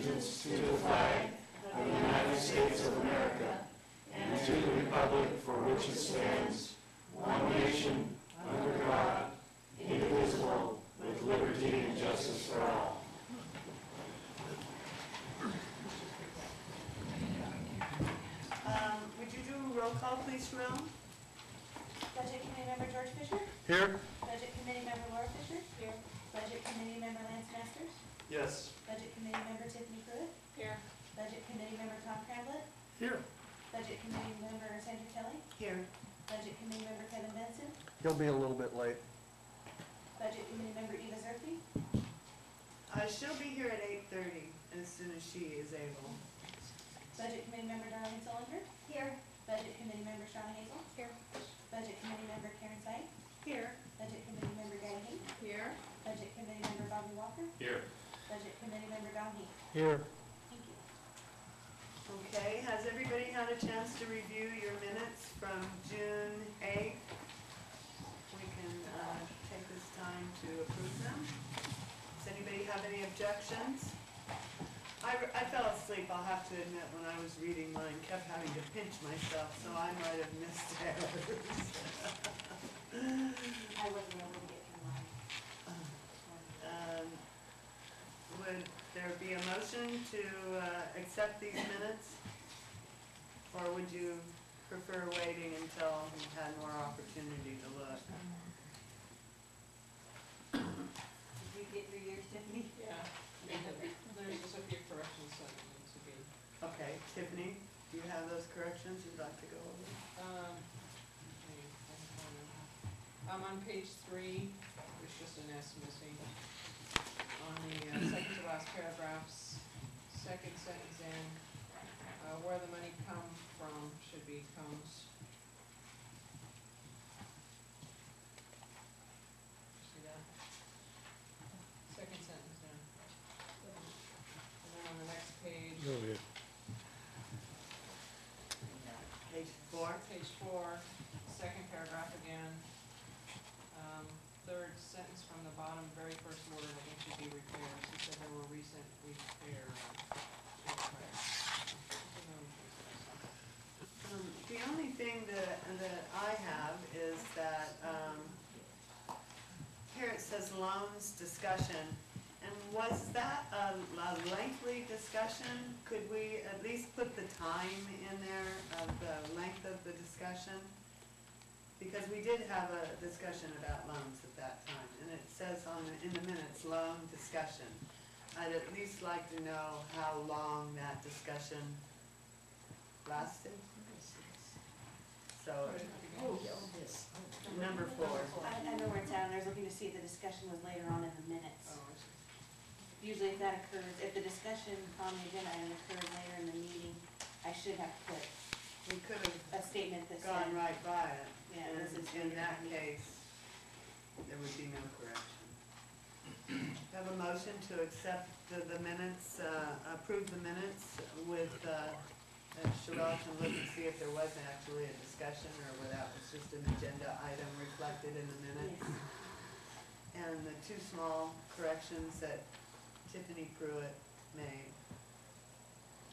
allegiance to the flag of the United States of America and to the republic for which it stands, one nation, under God, indivisible, with liberty and justice for all. Would you do a roll call, please, Jerome? Budget Committee Member George Fisher? Here. Budget Committee Member Laura Fisher? Here. Budget Committee Member Lance Masters? Yes. Budget Committee Member Tiffany Pruitt? Here. Budget Committee Member Tom Cramblett? Here. Budget Committee Member Sandra Kelly? Here. Budget Committee Member Kevin Benson? He'll be a little bit late. Budget Committee Member Eva Zerke? She'll be here at 8:30 as soon as she is able. Budget Committee Member Darlene Solinger? Here. Budget Committee Member Shauna Hazel? Here. Budget Committee Member Karen Seid? Here. Budget Committee Member Gary Hayes? Here. Budget Committee Member Bobby Walker? Here. Budget Committee Member Don Heath? Here. Thank you. Okay, has everybody had a chance to review your minutes from June 8th? We can take this time to approve them. Does anybody have any objections? I fell asleep, I'll have to admit, when I was reading mine, kept having to pinch myself, so I might have missed errors. I wasn't able to get through mine. Would there be a motion to accept these minutes? Or would you prefer waiting until you had more opportunity to look? Did you get through yours, Tiffany? Yeah, there's just a few corrections that need to be. Okay, Tiffany, do you have those corrections you'd like to go over? On page 3, there's just an S missing. On the second to last paragraphs, second sentence in, where the money come from should be comes. See that? Second sentence down. And then on the next page, Oh, yeah. Page 4? page 4, second paragraph again. Third sentence from the bottom, very first word, I think should be repairs. He said there were recent repairs. The only thing that I have is that here it says loans discussion. And was that a lengthy discussion? Could we at least put the time in there of the length of the discussion? Because we did have a discussion about loans at that time, and it says in the minutes, loan discussion. I'd at least like to know how long that discussion lasted. So, number 4. I know where it's at, and I was looking to see if the discussion was later on in the minutes. Oh, I see. Usually if that occurs, if the discussion on the agenda item occurs later in the meeting, I should have put We could have a statement that gone said, right by it. yeah, And this is. in that case, there would be no correction. Have a motion to accept the minutes, approve the minutes with, Sherelle can look and see if there was actually a discussion or whether that was just an agenda item reflected in the minutes. Yes. And the 2 small corrections that Tiffany Pruitt made.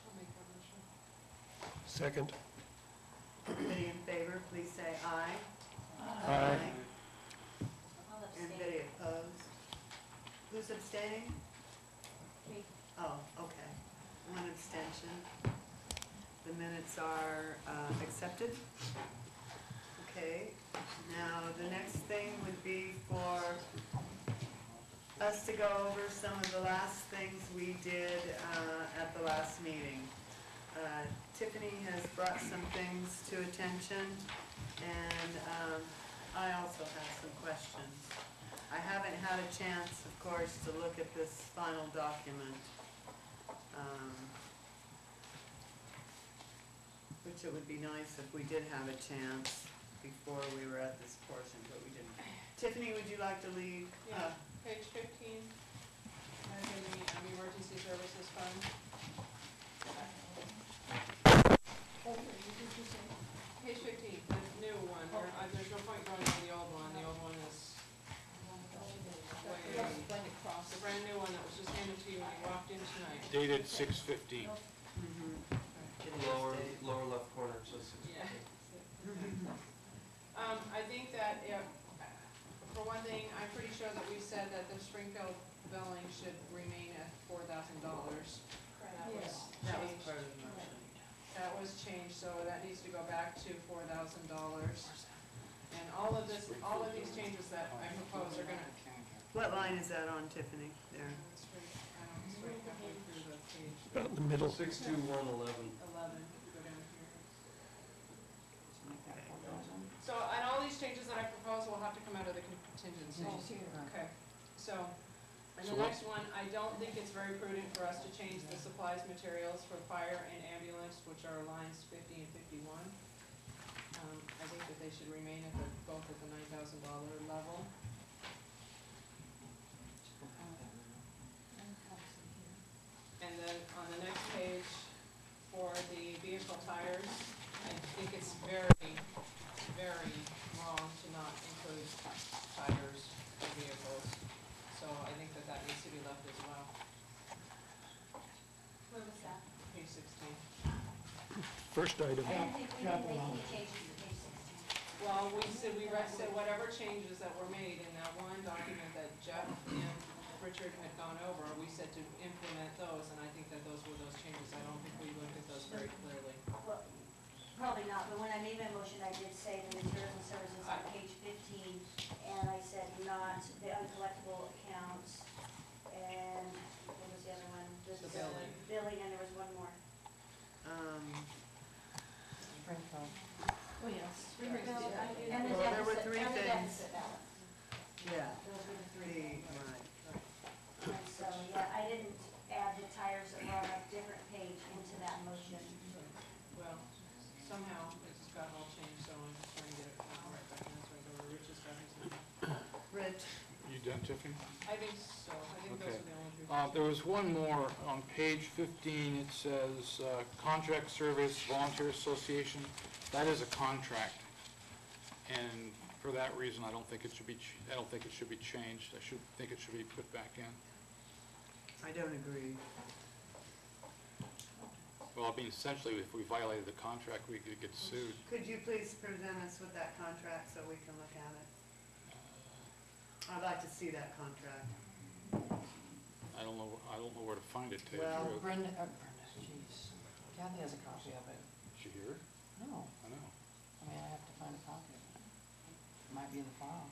I'll make that motion. Second. Anybody in favor, please say aye. Aye. I'll abstain. Anybody opposed? Who's abstaining? Me. Oh, okay. 1 abstention. The minutes are accepted. Okay, now the next thing would be for us to go over some of the last things we did at the last meeting. Tiffany has brought some things to attention, and I also have some questions. I haven't had a chance, of course, to look at this final document, which it would be nice if we did have a chance before we were at this portion, but we didn't. Tiffany, would you like to lead? Yeah, page 15, in the emergency services fund. Page 15, the new one, there's no point going to the old one, the old one is way, the brand new one that was just handed to to you when you walked in tonight? Dated 6/15. Lower left corner says 6. Yeah. I think that if, for one thing, I'm pretty sure that we said that the Springfield billing should remain at $4,000. That was part of the motion. That was changed, so that needs to go back to $4,000. And all of these changes that I propose are gonna. What line is that on, Tiffany, there? It's right halfway through the page. About in the middle. 11, 62111. go down here. So, and all these changes that I propose will have to come out of the contingency. Okay, so, and So the what- next one, I don't think it's very prudent for us to change the supplies materials for fire and ambulance, which are lines 50 and 51. I think that they should remain at both at the $9,000 level. And then on the next page, for the vehicle tires, I think it's very, very wrong to not include tires for vehicles. So I think that that needs to be left as well. Where was that? Page 16. First item. I don't think we didn't make any changes to page 16. Well, we said whatever changes that were made in that one document that Jeff and Richard had gone over, we said to implement those, and I think that those were those changes. I don't think we looked at those very clearly. Well, probably not, but when I made my motion, I did say the materials and services on page 15, and I said not the uncollectible accounts, and what was the other one? The billing. Billing, and there was one more. Oh, yes. And the Well, there were deficit, three and the things. deficit balance. Yeah. Those were the three things. Right. And so, yeah, I didn't add the tires that were on a different page into that motion. Well, somehow it's got all changed, so I'm just trying to get it right back, and that's right over Rich's document. Rich? You done, Tiffany? I think so. I think those Okay. are the only three. There was one more on page 15. It says contract service volunteer association. That is a contract, and for that reason, I don't think it should be. I don't think it should be changed. I think it should be put back in. I don't agree. Well, I mean, essentially, if we violated the contract, we could get sued. Could you please present us with that contract so we can look at it? I'd like to see that contract. I don't know where to find it. To tell you Well, the truth. Brenda, jeez, Kathy has a copy of it. Is she here? No, I know. I mean, I have to find a copy of it. It might be in the file.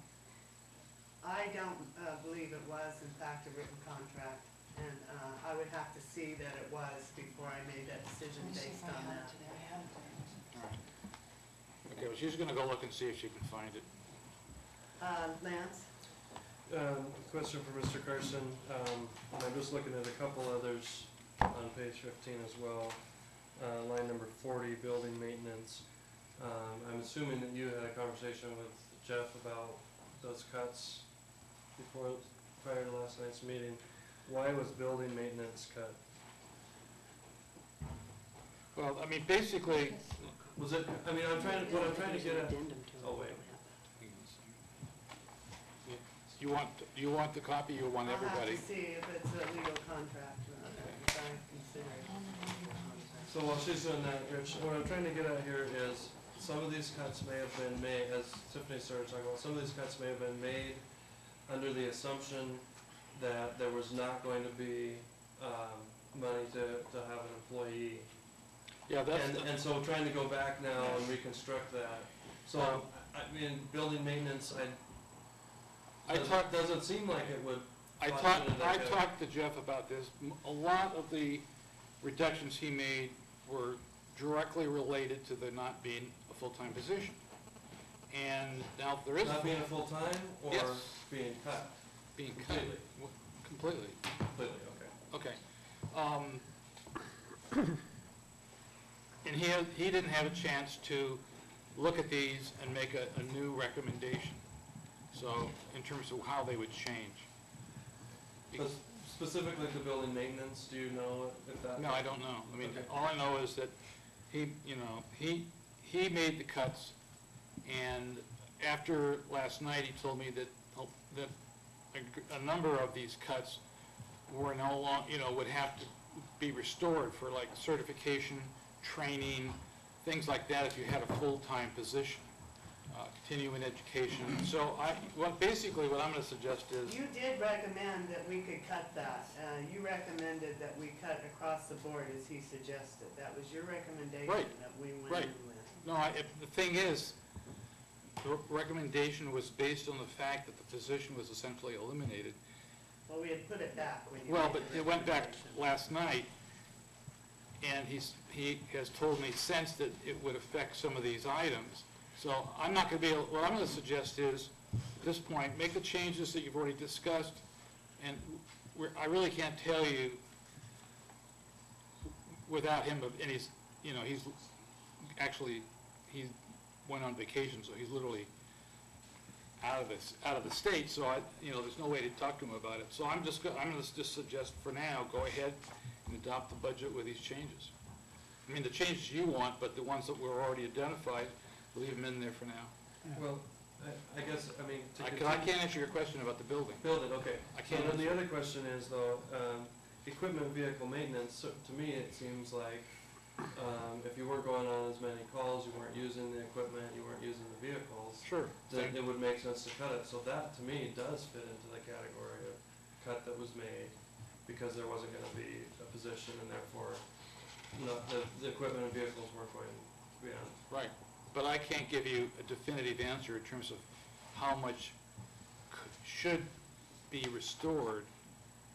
I don't believe it was in fact a written contract, and I would have to see that it was before I made that decision Let me see based if I on have it that. today. I have it today. All right. Okay, well, she's gonna go look and see if she can find it. Lance? Question for Mr. Carson. And I'm just looking at a couple others on page 15 as well. Line number 40, building maintenance. I'm assuming that you had a conversation with Jeff about those cuts prior to last night's meeting. Why was building maintenance cut? Well, I mean, basically, Was it, I mean, what I'm trying to get at. Oh, wait. do you want the copy? You want everybody? I'll have to see if it's a legal contract, if I consider it. So while she's doing that, Rich, what I'm trying to get at here is, some of these cuts may have been made, as Tiffany started talking about, some of these cuts may have been made under the assumption that there was not going to be, money to have an employee. Yeah, that's, And so trying to go back now and reconstruct that. So, I mean, building maintenance, I talked, doesn't seem like it would. I talked to Jeff about this. A lot of the reductions he made were directly related to there not being a full-time position. And now there is. Not being a full-time or Yes. being cut? Being cut. Completely. Completely. Completely, okay. Okay. And he didn't have a chance to look at these and make a new recommendation. So, in terms of how they would change. But specifically to building maintenance, do you know if that? No, I don't know. I mean, Okay. all I know is that he made the cuts, and after last night, he told me that a number of these cuts were no long, would have to be restored for like certification, training, things like that if you had a full-time position, continuing education. So basically what I'm going to suggest is, You did recommend that we could cut that. You recommended that we cut across the board as he suggested. That was your recommendation Right. that we went Right. in with. no, the thing is, the recommendation was based on the fact that the position was essentially eliminated. Well, we had put it back when you Well, made but the it went back recommendation. last night, and he has told me since that it would affect some of these items. So I'm not going to be able, what I'm going to suggest is, at this point, make the changes that you've already discussed, and I really can't tell you without him, and he's he went on vacation, so he's literally out of the state, so there's no way to talk to him about it. So I'm going to just suggest for now, go ahead and adopt the budget with these changes. I mean, the changes you want, but the ones that were already identified, leave them in there for now. Well, I guess, I mean, to I can't answer your question about the building. build it, okay. I can't And then the answer. other question is though, equipment vehicle maintenance, so to me, it seems like, if you weren't going on as many calls, you weren't using the equipment, you weren't using the vehicles, Sure. then it would make sense to cut it. So that, to me, does fit into the category of cut that was made because there wasn't gonna be a position and therefore, the equipment and vehicles weren't going to be on. Right, but I can't give you a definitive answer in terms of how much should be restored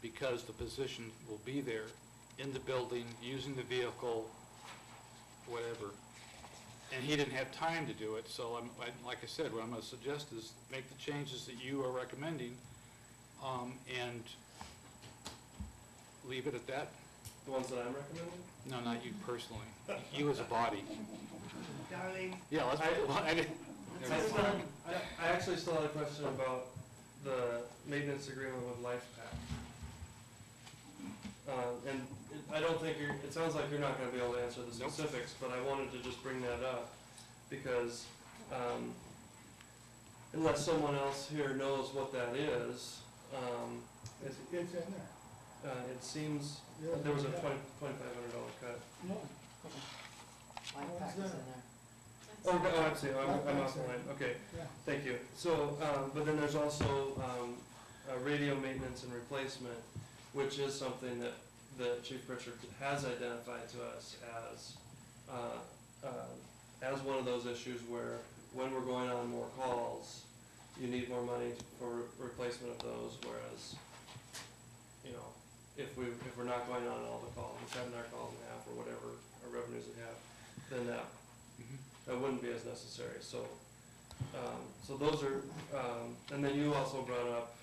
because the position will be there in the building, using the vehicle, whatever. And he didn't have time to do it, so like I said, what I'm going to suggest is make the changes that you are recommending, and leave it at that. The ones that I'm recommending? No, not you personally, you as a body. Darlene, Yeah, let's, I didn't. I actually still had a question about the maintenance agreement with LifePak. And I don't think it sounds like you're not gonna be able to answer the Nope. specifics, but I wanted to just bring that up because, unless someone else here knows what that is, It's in there. it seems, Yeah, there was a yeah. $2,500 cut. No. Life pack is in there. Oh, I'm seeing, I'm off the line, okay. Yeah. Thank you. So, but then there's also radio maintenance and replacement, which is something that Chief Pritchard has identified to us as one of those issues where when we're going on more calls, you need more money for replacement of those, whereas, if we're not going on all the calls, we're cutting our calls in half or whatever our revenues would have, then that wouldn't be as necessary. So, so those are, and then you also brought up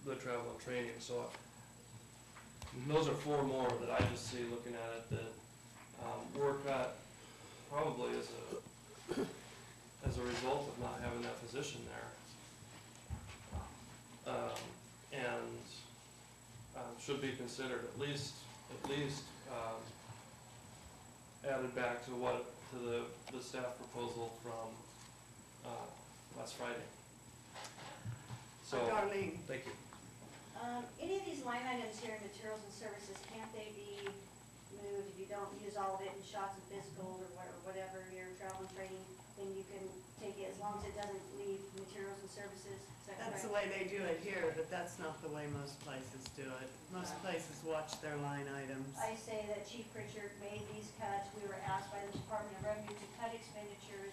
the travel and training. So those are four more that I just see looking at it that were cut probably as a result of not having that position there, and should be considered at least added back to the staff proposal from last Friday. So, Darlene, thank you. Any of these line items here in materials and services, can't they be moved if you don't use all of it in shots and physical or whatever, your travel and training, then you can take it as long as it doesn't leave materials and services, is that correct? that's the way they do it here, but that's not the way most places do it. Most places watch their line items. I say that Chief Pritchard made these cuts, we were asked by the Department of Revenue to cut expenditures,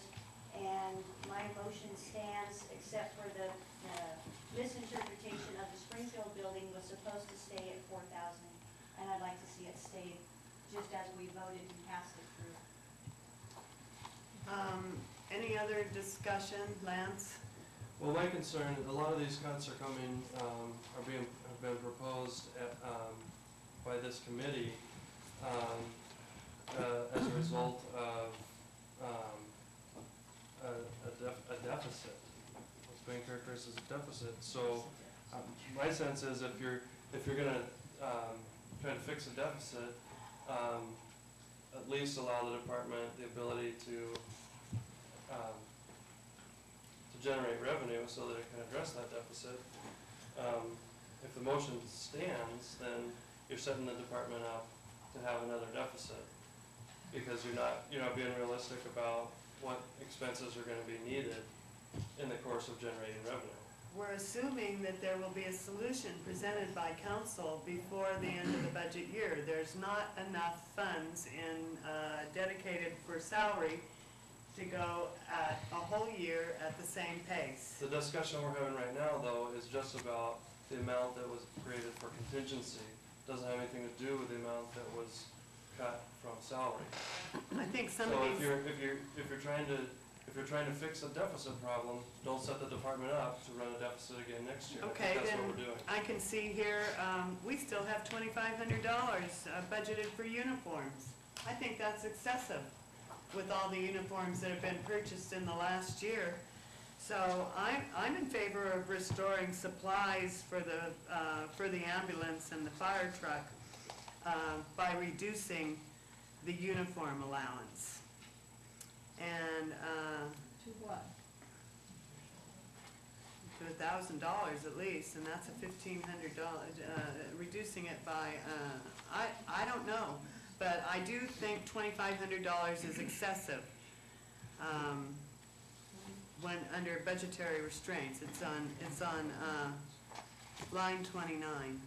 and my motion stands except for the misinterpretation of the Springfield building was supposed to stay at 4,000, and I'd like to see it stay just as we voted and passed it through. Any other discussion, Lance? Well, my concern, a lot of these cuts are coming, have been proposed by this committee as a result of a deficit. What's being characterized as a deficit. So, my sense is if you're gonna try to fix a deficit, at least allow the department the ability to generate revenue so that it can address that deficit. if the motion stands, then you're setting the department up to have another deficit. Because you're not being realistic about what expenses are gonna be needed in the course of generating revenue. We're assuming that there will be a solution presented by council before the end of the budget year. There's not enough funds dedicated for salary to go at a whole year at the same pace. The discussion we're having right now, though, is just about the amount that was created for contingency. Doesn't have anything to do with the amount that was cut from salary. I think some So of if these, you're trying to fix a deficit problem, don't set the department up to run a deficit again next year. I think okay, that's then what we're doing. I can see here, we still have $2,500 budgeted for uniforms. I think that's excessive with all the uniforms that have been purchased in the last year. So I'm in favor of restoring supplies for the ambulance and the fire truck by reducing the uniform allowance. And To what? to $1,000 at least, and that's a $1,500, reducing it by, I don't know, but I do think $2,500 is excessive. When, under budgetary restraints, it's on line 29.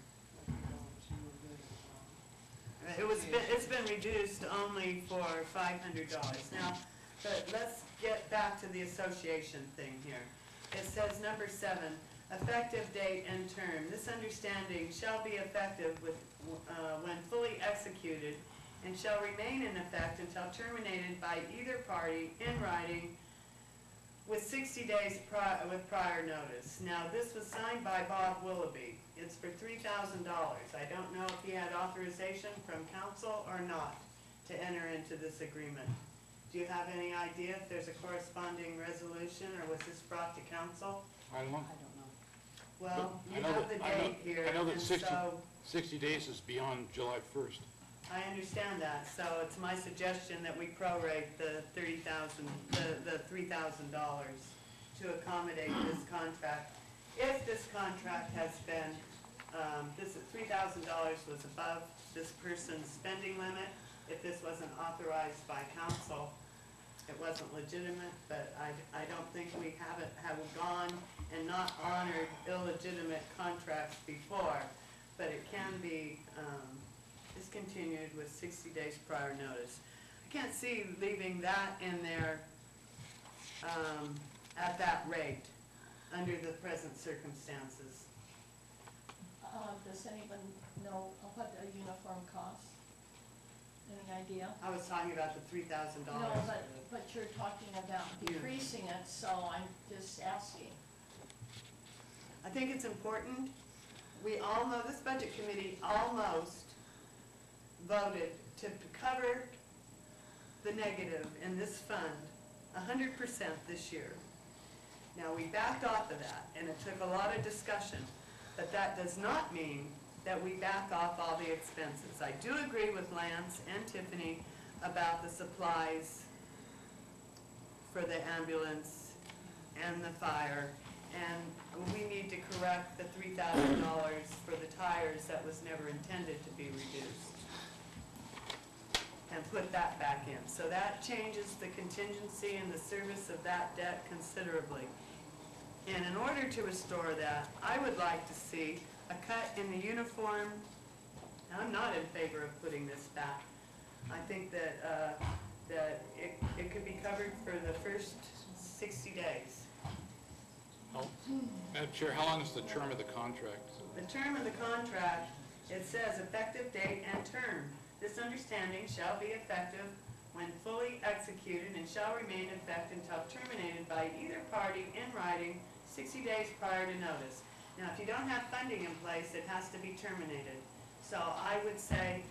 It's been reduced only for $500. Now, but let's get back to the association thing here. It says number 7, effective date and term. This understanding shall be effective when fully executed and shall remain in effect until terminated by either party in writing with 60 days with prior notice. Now, this was signed by Bob Willoughby. It's for $3,000. I don't know if he had authorization from council or not to enter into this agreement. Do you have any idea if there's a corresponding resolution, or was this brought to council? I don't know. I don't know. Well, But you have the date here, I know that and 60 so 60 days is beyond July 1st. I understand that, so it's my suggestion that we prorate the $3,000 to accommodate this contract. If this contract has been, this $3,000 was above this person's spending limit, if this wasn't authorized by council, it wasn't legitimate, but I don't think we have gone and not honored illegitimate contracts before, but it can be, discontinued with 60 days prior notice. I can't see leaving that in there at that rate under the present circumstances. Does anyone know what a uniform costs? Any idea? I was talking about the $3,000. No, but you're talking about decreasing it, so I'm just asking. I think it's important. We all know, this budget committee almost voted to cover the negative in this fund 100% this year. Now, we backed off of that, and it took a lot of discussion, but that does not mean that we back off all the expenses. I do agree with Lance and Tiffany about the supplies for the ambulance and the fire, and we need to correct the $3,000 for the tires that was never intended to be reduced, and put that back in. So that changes the contingency and the service of that debt considerably. And in order to restore that, I would like to see a cut in the uniform. I'm not in favor of putting this back. I think that it could be covered for the first 60 days. Madam Chair, how long is the term of the contract? The term of the contract, it says effective date and term. This understanding shall be effective when fully executed and shall remain in effect until terminated by either party in writing 60 days prior to notice. Now, if you don't have funding in place, it has to be terminated. So I would say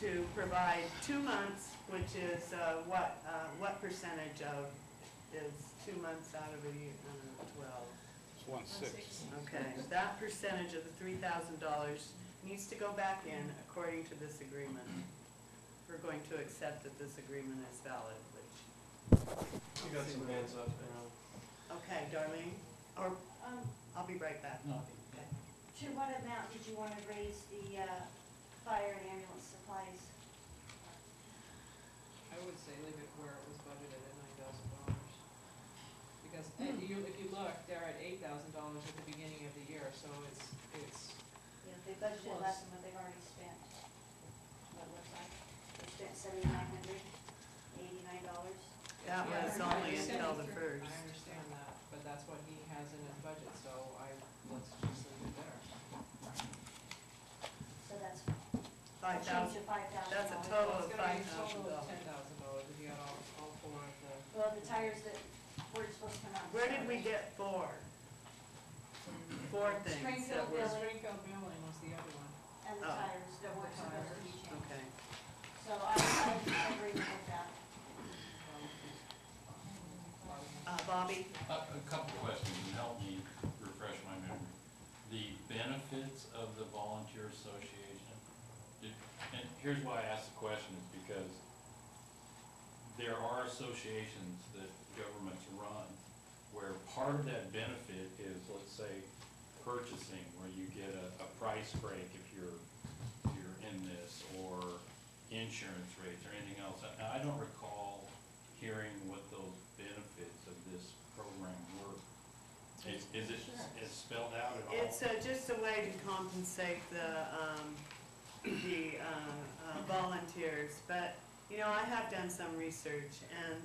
to provide 2 months, which is what percentage of is 2 months out of a year? 12. It's 1/6. Okay, that percentage of the $3,000 needs to go back in according to this agreement. We're going to accept that this agreement is valid, which. You got some hands up, you know. Okay, Darlene, or I'll be right back. No. Okay. To what amount did you want to raise the fire and ambulance supplies? I would say leave it where it was budgeted at $9,000. Because if you look, they're at $8,000 at the beginning of the year, so it's, Yeah, they budgeted Close. less than what they've already spent. What looks like, they spent $7,989. That yeah, was I only understand- until the first. I understand that, but that's what he has in his budget, so let's just leave it there. So that's $5,000. change to $5,000. That's a total of It's gonna be a total of $5,000. $10,000 if you got all four of the. Well, the tires that were supposed to come out. Where did we get four? Four things that Springfield were, Billing. Springfield Building was the other one. And the Oh. tires that weren't supposed to be changed. okay. So I agree with that. Bobby? A couple questions, and help me refresh my memory. The benefits of the volunteer association, and here's why I ask the question, is because there are associations that governments run where part of that benefit is, let's say, purchasing, where you get a price break if you're in this, or insurance rates or anything else. Now, I don't recall hearing what those benefits of this program were. Is it spelled out at all? It's just a way to compensate the volunteers, but, you know, I have done some research, and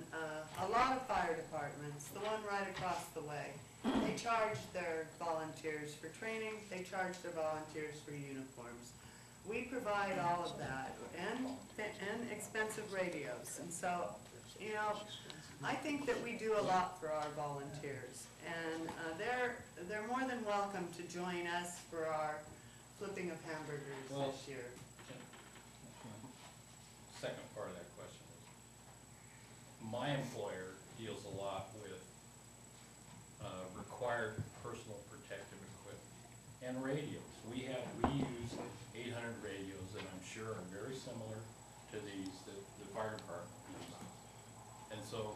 a lot of fire departments, the one right across the way, they charge their volunteers for training, they charge their volunteers for uniforms. We provide all of that, and expensive radios, and so, you know, I think that we do a lot for our volunteers, and they're more than welcome to join us for our flipping of hamburgers Well, this year. Second part of that question is, my employer deals a lot with required personal protective equipment and radios. We use 800 radios that I'm sure are very similar to these that the fire department uses. And so,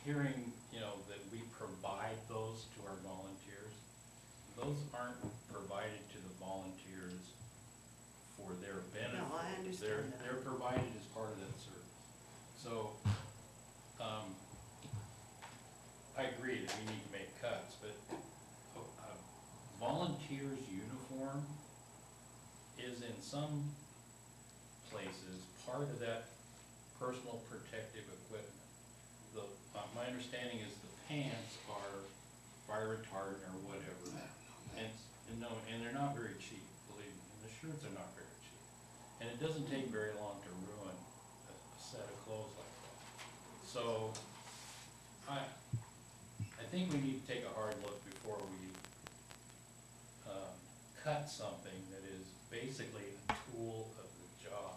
hearing, you know, that we provide those to our volunteers, those aren't provided to the volunteers for their benefit. No, I understand that. They're provided as part of that service. So, I agree that we need to make cuts, but a volunteer's uniform is in some places part of that personal protective equipment. My understanding is the pants are fire retardant or whatever, and they're not very cheap, believe me, and the shirts are not very cheap. And it doesn't take very long to ruin a set of clothes like that. So, I think we need to take a hard look before we cut something that is basically a tool of the job.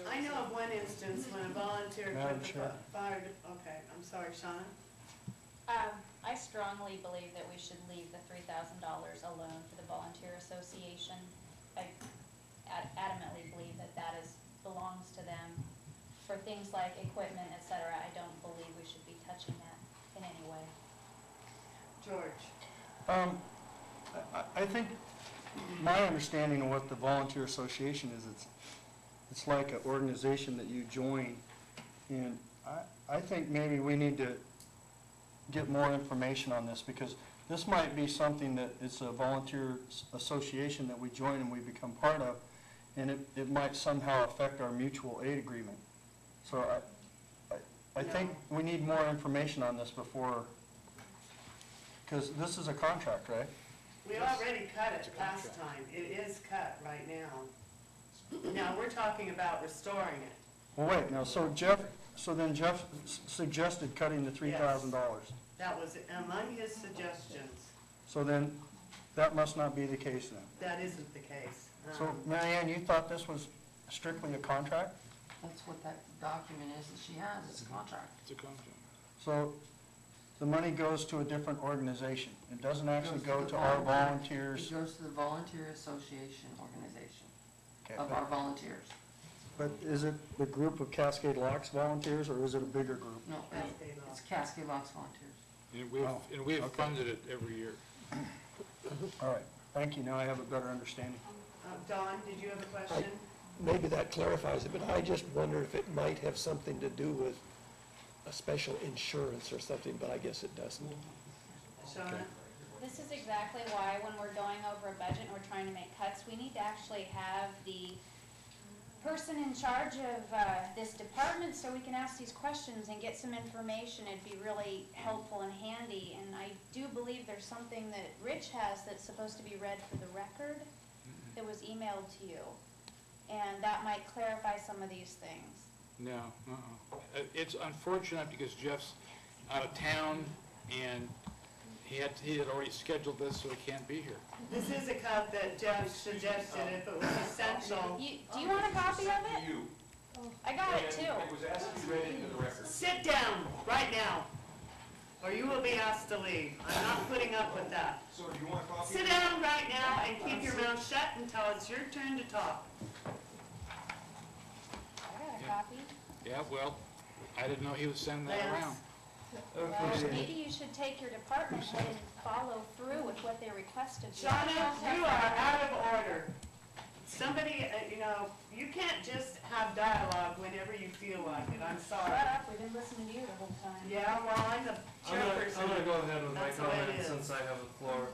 I know of one instance when a volunteer Madam put the Chair. fire, okay, I'm sorry, Shauna? I strongly believe that we should leave the $3,000 alone for the volunteer association. I adamantly believe that belongs to them. For things like equipment, et cetera, I don't believe we should be touching that in any way. George? I think my understanding of what the volunteer association is, it's like an organization that you join, and I think maybe we need to get more information on this, because this might be something that it's a volunteer association that we join and we become part of, and it might somehow affect our mutual aid agreement. So I think we need more information on this before, because this is a contract, right? We already cut it last time. It is cut right now. Now, we're talking about restoring it. Well, wait, now, so then Jeff suggested cutting the $3,000. That was among his suggestions. So then, that must not be the case then. That isn't the case. So, Mary Ann, you thought this was strictly a contract? That's what that document is that she has, it's a contract. It's a contract. So, the money goes to a different organization. It doesn't actually Goes go the to our volunteer- volunteers. It goes to the Volunteer Association organization Okay, of our volunteers. but is it the group of Cascade Locks volunteers, or is it a bigger group? No, Cascade it's Locks. Cascade Locks volunteers. Oh, And we've okay. funded it every year. All right, thank you, now I have a better understanding. Don, did you have a question? Maybe that clarifies it, but I just wonder if it might have something to do with a special insurance or something, but I guess it doesn't. Shauna? This is exactly why when we're going over a budget and we're trying to make cuts, we need to actually have the person in charge of this department so we can ask these questions and get some information. It'd be really helpful and handy. And I do believe there's something that Rich has that's supposed to be read for the record that was emailed to you. And that might clarify some of these things. No, it's unfortunate because Jeff's out of town and he had already scheduled this, so he can't be here. This is a cut that Jeff suggested if it was essential. Do you want a copy of it? I got it too. It was asked to be read into the record. Sit down right now, or you will be asked to leave. I'm not putting up with that. So do you want a copy? Sit down right now and keep your mouth shut until it's your turn to talk. I got a copy. Yeah, well, I didn't know he was sending that Lance? around. Well, Okay. maybe you should take your department head and follow through with what they requested. Shauna, you are out of order. Somebody, you can't just have dialogue whenever you feel like it. I'm Shut sorry. up, we've been listening to you the whole time. Yeah, well, I'm the I'm chairperson. gonna go ahead with my That's the way it comments is. since I have the floor.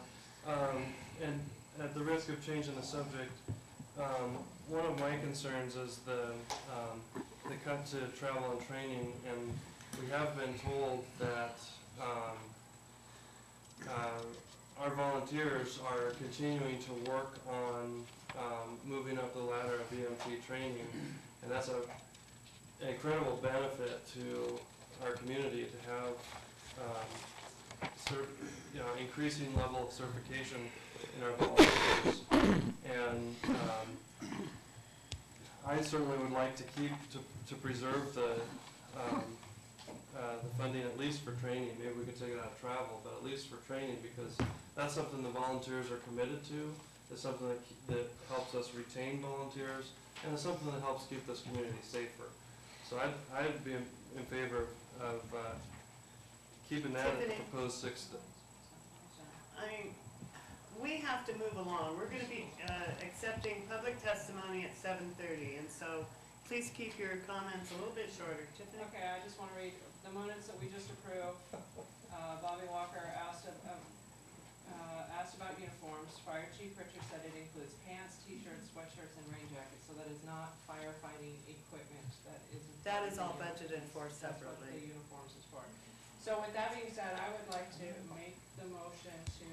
And at the risk of changing the subject, one of my concerns is the cut to travel and training, and we have been told that, our volunteers are continuing to work on, moving up the ladder of EMT training, and that's an incredible benefit to our community to have, increasing level of certification in our volunteers. And, I certainly would like to keep, to preserve the funding at least for training. Maybe we could take it out of travel, but at least for training, because that's something the volunteers are committed to. It's something that helps us retain volunteers, and it's something that helps keep this community safer. So I'd be in favor of keeping that at the Tiffany? proposed 6. I mean, we have to move along. We're gonna be, accepting public testimony at 7:30, and so please keep your comments a little bit shorter. Tiffany? Okay, I just want to read the minutes that we just approved. Bobby Walker asked about uniforms. Fire Chief Richard said it includes pants, t-shirts, sweatshirts, and rain jackets, so that is not firefighting equipment. That is all budgeted for That's what the separately. uniforms is for. So with that being said, I would like to make the motion to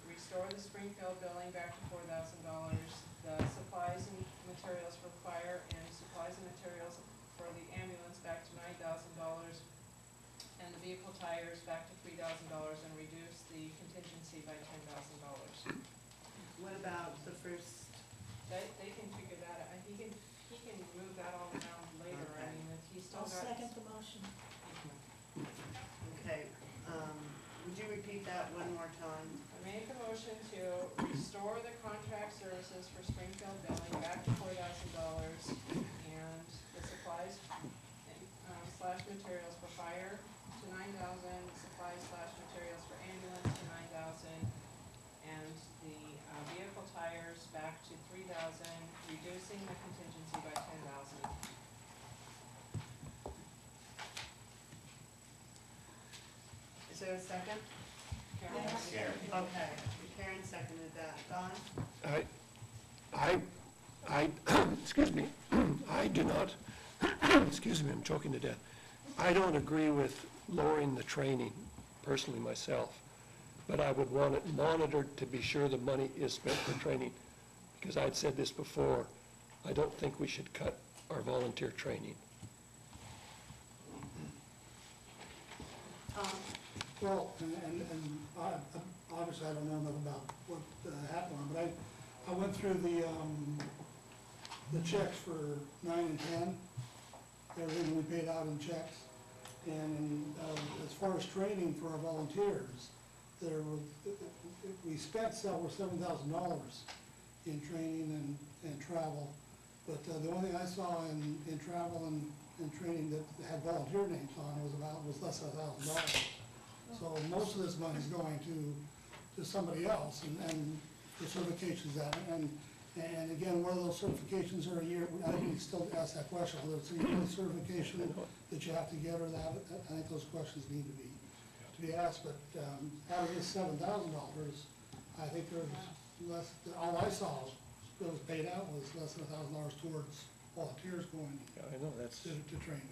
restore the Springfield building back to $4,000, the supplies and materials for fire and supplies and materials for the ambulance back to $9,000, and the vehicle tires back to $3,000, and reduce the contingency by $10,000. What about the first? They can figure that out. He can move that all around later. I Okay. mean, he's still I'll got. second the motion. Okay, would you repeat that one more time? I make a motion to restore the contract services for Springfield billing back to $4,000, and the supplies slash materials for fire to $9,000, supplies slash materials for ambulance to $9,000, and the vehicle tires back to $3,000, reducing the contingency by $10,000. Is there a second? Okay, Karen seconded that. Don? Excuse me, I do not, excuse me, I'm choking to death. I don't agree with lowering the training, personally myself, but I would want it monitored to be sure the money is spent for training. Because I'd said this before, I don't think we should cut our volunteer training. Tom? Well, and obviously I don't know enough about what happened, but I went through the checks for 9 and 10, everything we paid out in checks. And as far as training for our volunteers, we spent over $7,000 in training and travel. But the only thing I saw in travel and training that had volunteer names on was less than $1,000. So most of this money is going to somebody else, and the certifications that, and again, one of those certifications are a year, I think we still ask that question, whether it's a yearly certification that you have to get or that, I think those questions need to be asked, but, out of this $7,000, I think there's less, all I saw that was paid out was less than $1,000 towards volunteers going Yeah, I know, that's, to training.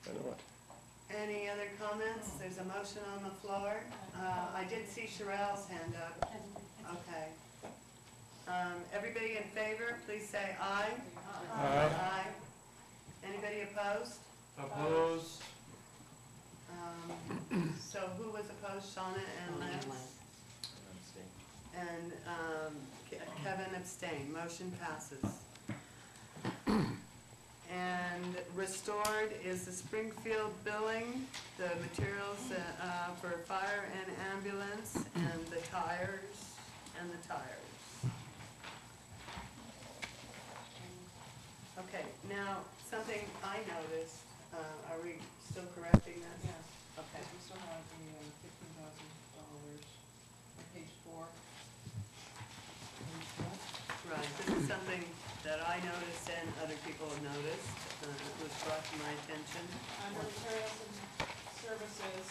I know it. Any other comments? There's a motion on the floor. I did see Sherelle's hand up. Okay. Everybody in favor, please say aye. Aye. Anybody opposed? Opposed? So who was opposed, Shauna and Lance? And Kevin abstained. Motion passes. And restored is the Springfield billing, the materials for fire and ambulance, and the tires, Okay, now, something I noticed, are we still correcting this? Yes. Okay. We still have the $15,000 on page 4. Right, this is something that I noticed and other people have noticed, it was brought to my attention. Under materials and services,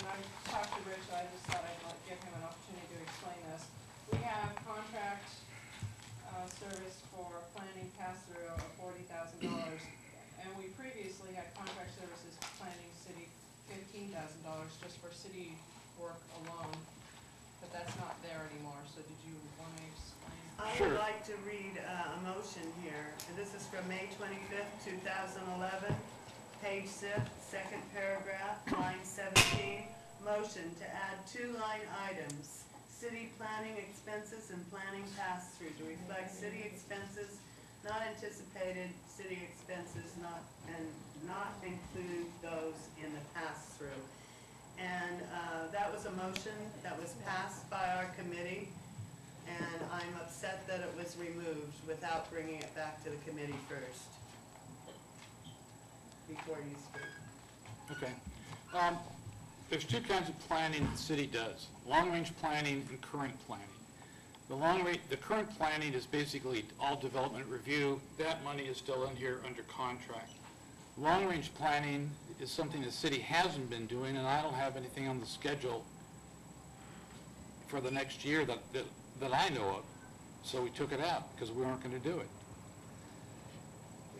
and I talked to Rich, I just thought I'd give him an opportunity to explain this. We have contract service for planning pass-through of $40,000, and we previously had contract services planning city $15,000 just for city work alone, but that's not there anymore, so did you want to explain? I Sure. would like to read a motion here. This is from May 25th, 2011, page 6, second paragraph, line 17. Motion to add 2 line items, city planning expenses and planning pass-through to reflect city expenses, not anticipated city expenses, not include those in the pass-through. And that was a motion that was passed by our committee. And I'm upset that it was removed without bringing it back to the committee first, before you speak. Okay. There's 2 kinds of planning the city does, long-range planning and current planning. The current planning is basically all development review. That money is still in here under contract. Long-range planning is something the city hasn't been doing, and I don't have anything on the schedule for the next year that I know of. So we took it out because we weren't going to do it.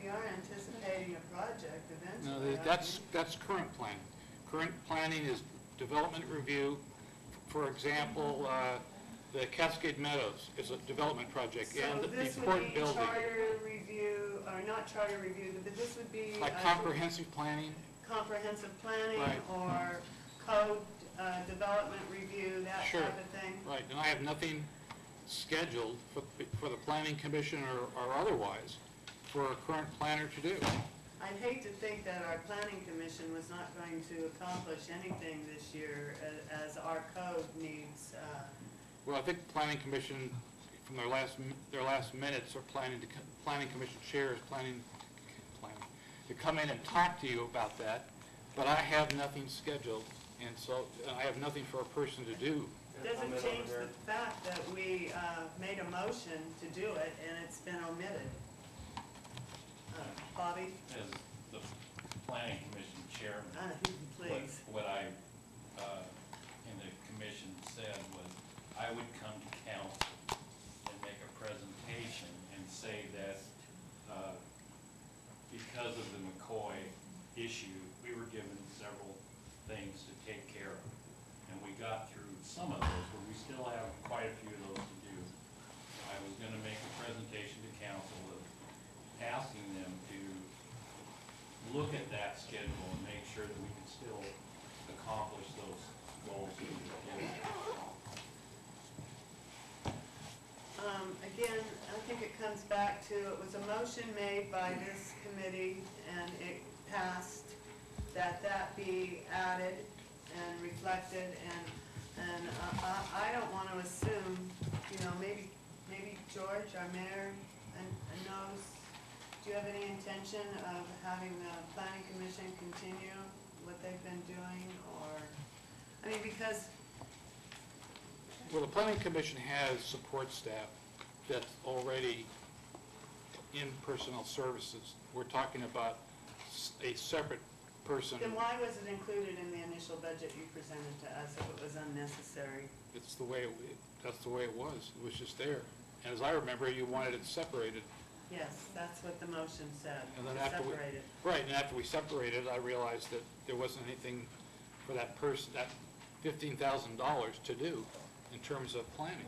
We are anticipating a project No, eventually. that's current planning. Current planning is development review. For example, the Cascade Meadows is a development project, and So the this would port be building. charter review, or not charter review, but this would be. Like comprehensive planning. Comprehensive planning, Right. or code development review, that Sure. type of thing. Right, and I have nothing scheduled for the planning commission or otherwise for a current planner to do. I'd hate to think that our planning commission was not going to accomplish anything this year as our code needs. Well, I think the planning commission, from their last minutes, are planning commission chair is planning to come in and talk to you about that, but I have nothing scheduled, and so I have nothing for a person to do. Doesn't change the fact that we made a motion to do it and it's been omitted. Bobby, As the planning commission chairman, please. what I, in the commission said was, I would come to council and make a presentation and say that, because of the McCoy issue, we were given several things to take care of. And we got through some of those, but we still have quite a few of those to do. I was gonna make a presentation to council of asking them to look at that schedule and make sure that we can still accomplish those goals that we were given. Again, I think it comes back to, it was a motion made by this committee and it passed that be added and reflected, and I don't want to assume, maybe George, our mayor, knows. Do you have any intention of having the planning commission continue what they've been doing, or I mean, because, Well, the planning commission has support staff that's already in personnel services. We're talking about a separate person. then why was it included in the initial budget you presented to us if it was unnecessary? It's the way, that's the way it was. It was just there. And as I remember, you wanted it separated. Yes, that's what the motion said, And then to after we, separate it. right, and after we separated, I realized that there wasn't anything for that person, that $15,000 to do in terms of planning.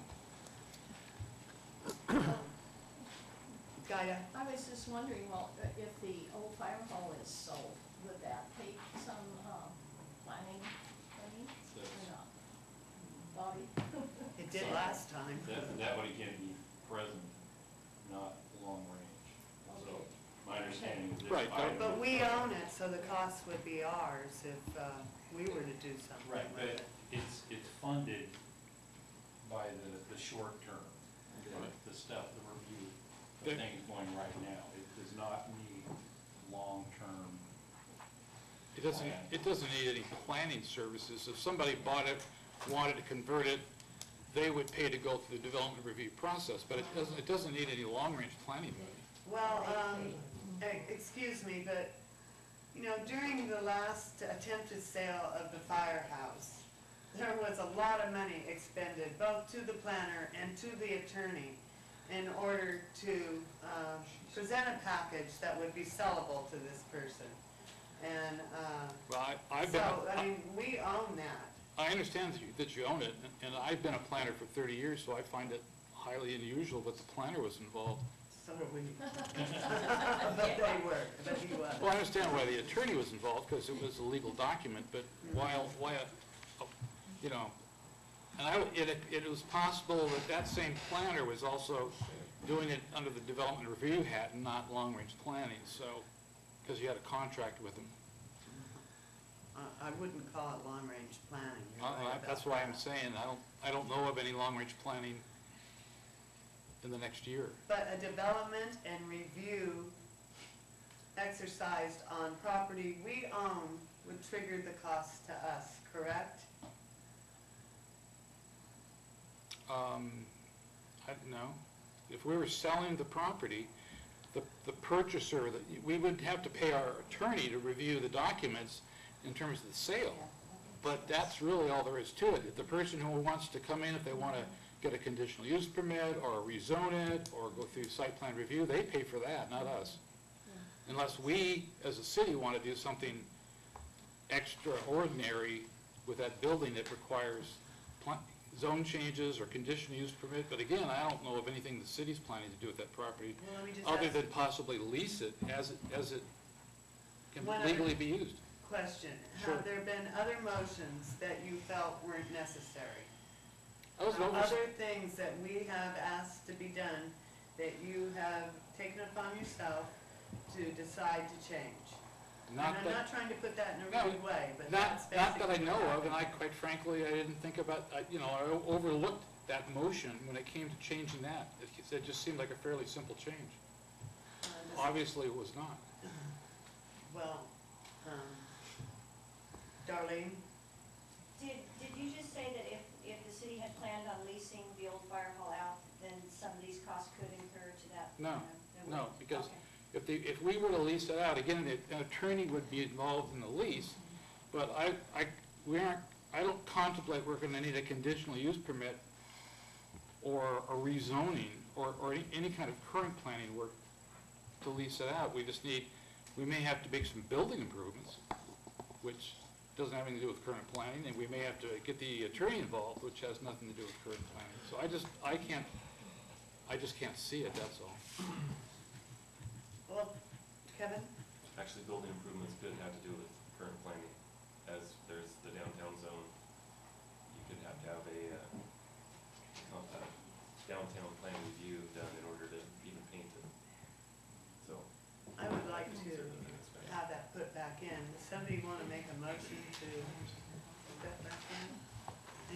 Gaia? I was just wondering, well, if the old fire hall is sold, would that take some, planning money or not? Bobby? It did last time. That money can be present, not long range. So my understanding is this Right, item. But we own it, so the cost would be ours if we were to do something Right, with but it. it's funded by the short term, Right. the stuff, the review, the There- things going right now. It does not need long-term. It doesn't need any planning services. If somebody bought it, wanted to convert it, they would pay to go through the development review process, but it doesn't need any long-range planning money. Well, excuse me, but, you know, during the last attempted sale of the firehouse, there was a lot of money expended, both to the planner and to the attorney, in order to present a package that would be sellable to this person. And Well, I've been, so, I mean, we own that. I understand that you own it, and I've been a planner for 30 years, so I find it highly unusual that the planner was involved. So do we. But they were, but he was. Well, I understand why the attorney was involved, because it was a legal document, but why, you know, and it was possible that that same planner was also doing it under the development review hat and not long-range planning, so, because you had a contract with him. I wouldn't call it long-range planning. You're right about That's why I'm that. saying, I don't know of any long-range planning in the next year. But a development and review exercised on property we own would trigger the cost to us, correct? No. If we were selling the property, the purchaser, we would have to pay our attorney to review the documents in terms of the sale. But that's really all there is to it. If the person who wants to come in, if they want to get a conditional use permit, or rezone it, or go through site plan review, they pay for that, not us. Unless we, as a city, want to do something extraordinary with that building that requires zone changes or conditional use permit. But again, I don't know of anything the city's planning to do with that property, Well, let me just other ask than possibly lease it as it can One other- legally be used. question. Sure. Have there been other motions that you felt weren't necessary? Those numbers- Other things that we have asked to be done that you have taken upon yourself to decide to change? And Not I'm that- not trying to put that in a No, rude way, but Not that's basically. that I know what of, and I, happened. quite frankly, I didn't think about, I overlooked that motion when it came to changing that. It just seemed like a fairly simple change. This- Obviously, it was not. Well, Darlene? Did you just say that if the city had planned on leasing the old fire hall out, then some of these costs could incur to that? No, there no, would? because Okay. if we were to lease it out, again, an attorney would be involved in the lease, but I don't contemplate we're gonna need a conditional use permit or a rezoning or any kind of current planning work to lease it out. We may have to make some building improvements, which doesn't have anything to do with current planning, and we may have to get the attorney involved, which has nothing to do with current planning. So I just can't see it, that's all. Well, Kevin? Actually, building improvements could have to do with current planning, as there's the downtown zone. You could have to have a downtown plan review done in order to even paint it. So, I would like to have that put back in. Does somebody want to make a motion to put that back in?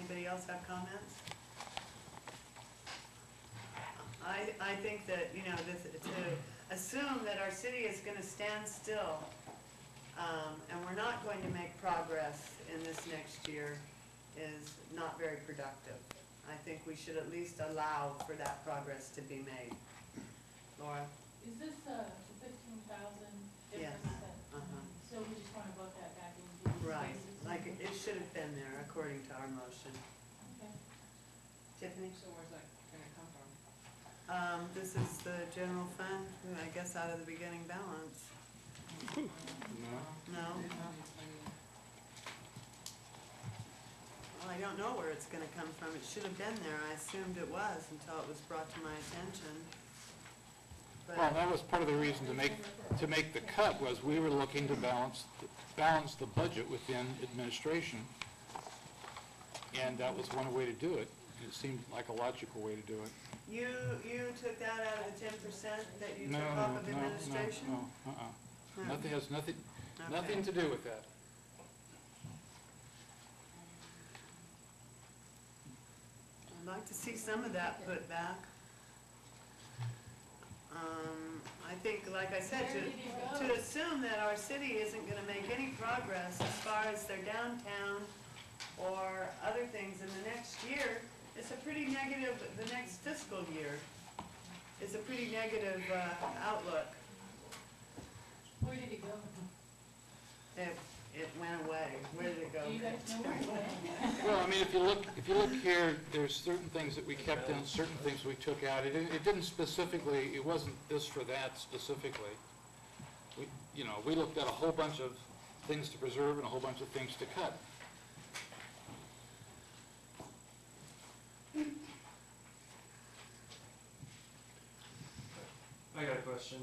Anybody else have comments? I think that, to assume that our city is going to stand still, and we're not going to make progress in this next year, is not very productive. I think we should at least allow for that progress to be made. Laura? Is this the 15,000 Yes. difference that, Uh-huh. so we just wanna vote that back into these Right, spaces? like it should have been there according to our motion. Okay. Tiffany? So where's that gonna come from? This is the general fund, I guess out of the beginning balance. No? Well, I don't know where it's gonna come from. It should have been there. I assumed it was until it was brought to my attention. Well, But, that was part of the reason to make the cut, was we were looking to balance the budget within administration. And that was one way to do it. It seemed like a logical way to do it. you took that out of the 10% that you No, took off of administration? No. No. Nothing has nothing Okay. to do with that. I'd like to see some of that put back. I think, like I said, Where did it go? to assume that our city isn't gonna make any progress as far as their downtown or other things in the next year, it's a pretty negative, the next fiscal year is a pretty negative, outlook. Where did it go? It went away. Where did it go? Do you guys know where it went? Well, I mean, if you look here, there's certain things that we kept in, certain things we took out. It didn't specifically, it wasn't this for that specifically. We looked at a whole bunch of things to preserve and a whole bunch of things to cut. I got a question.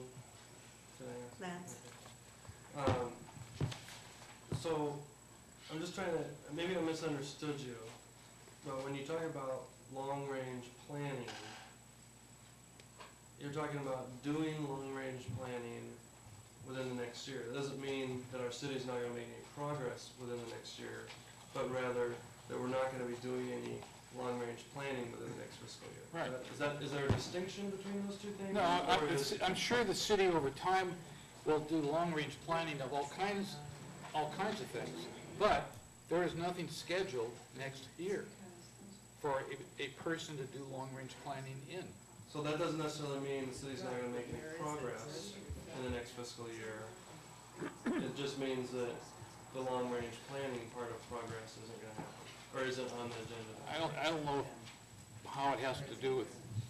Can I ask? Lance? So, I'm just trying to, maybe I misunderstood you, but when you talk about long-range planning, you're talking about doing long-range planning within the next year. That doesn't mean that our city's not gonna make any progress within the next year, but rather that we're not gonna be doing any long-range planning within the next fiscal year. Right. Is there a distinction between those two things? No, Or is it- I'm sure the city over time will do long-range planning of all kinds of things. But there is nothing scheduled next year for a person to do long-range planning in. So that doesn't necessarily mean the city's not gonna make any progress in the next fiscal year. It just means that the long-range planning part of progress isn't gonna happen, or isn't on the agenda. I don't know how it has to do with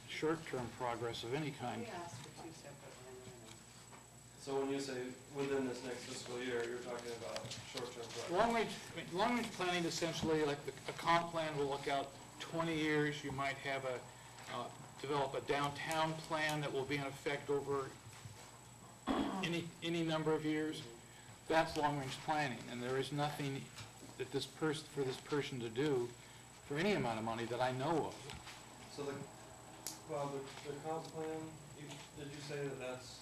short-term progress of any kind. We asked for two separate line items. So when you say within this next fiscal year, you're talking about short-term progress? Long-range planning essentially, like a comp plan will look out 20 years. You might have develop a downtown plan that will be in effect over any number of years. That's long-range planning, and there is nothing that for this person to do for any amount of money that I know of. So the comp plan, did you say that that's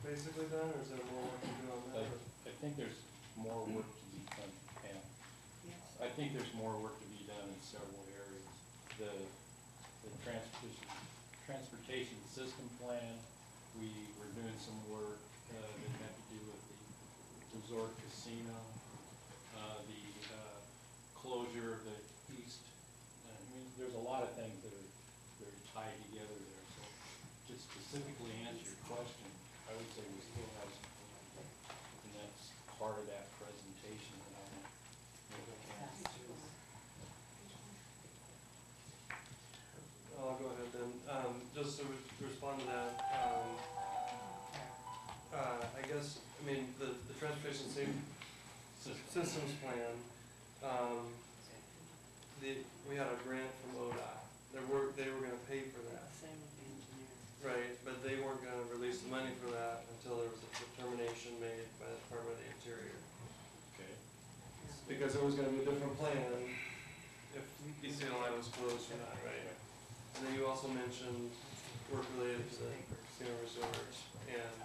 basically done, or is there more work to do on that? I think there's more work to be done, Pam. Yes. I think there's more work to be done in several areas. The transportation system plan, we were doing some work that had to do with the resort casino, the closure of the east. I mean, there's a lot of things that are tied together there. So to specifically answer your question, I would say we still have some work to do. And that's part of that presentation that I want to look at. I'll go ahead then. Just to respond to that, I guess, the transportation safety systems plan, we had a grant from ODOT. They were gonna pay for that, Same with the engineers. right? But they weren't gonna release the money for that until there was a determination made by the Department of the Interior. Okay. Because it was gonna be a different plan if ECLI was closed for that, right? And then you also mentioned work related to the casino resorts and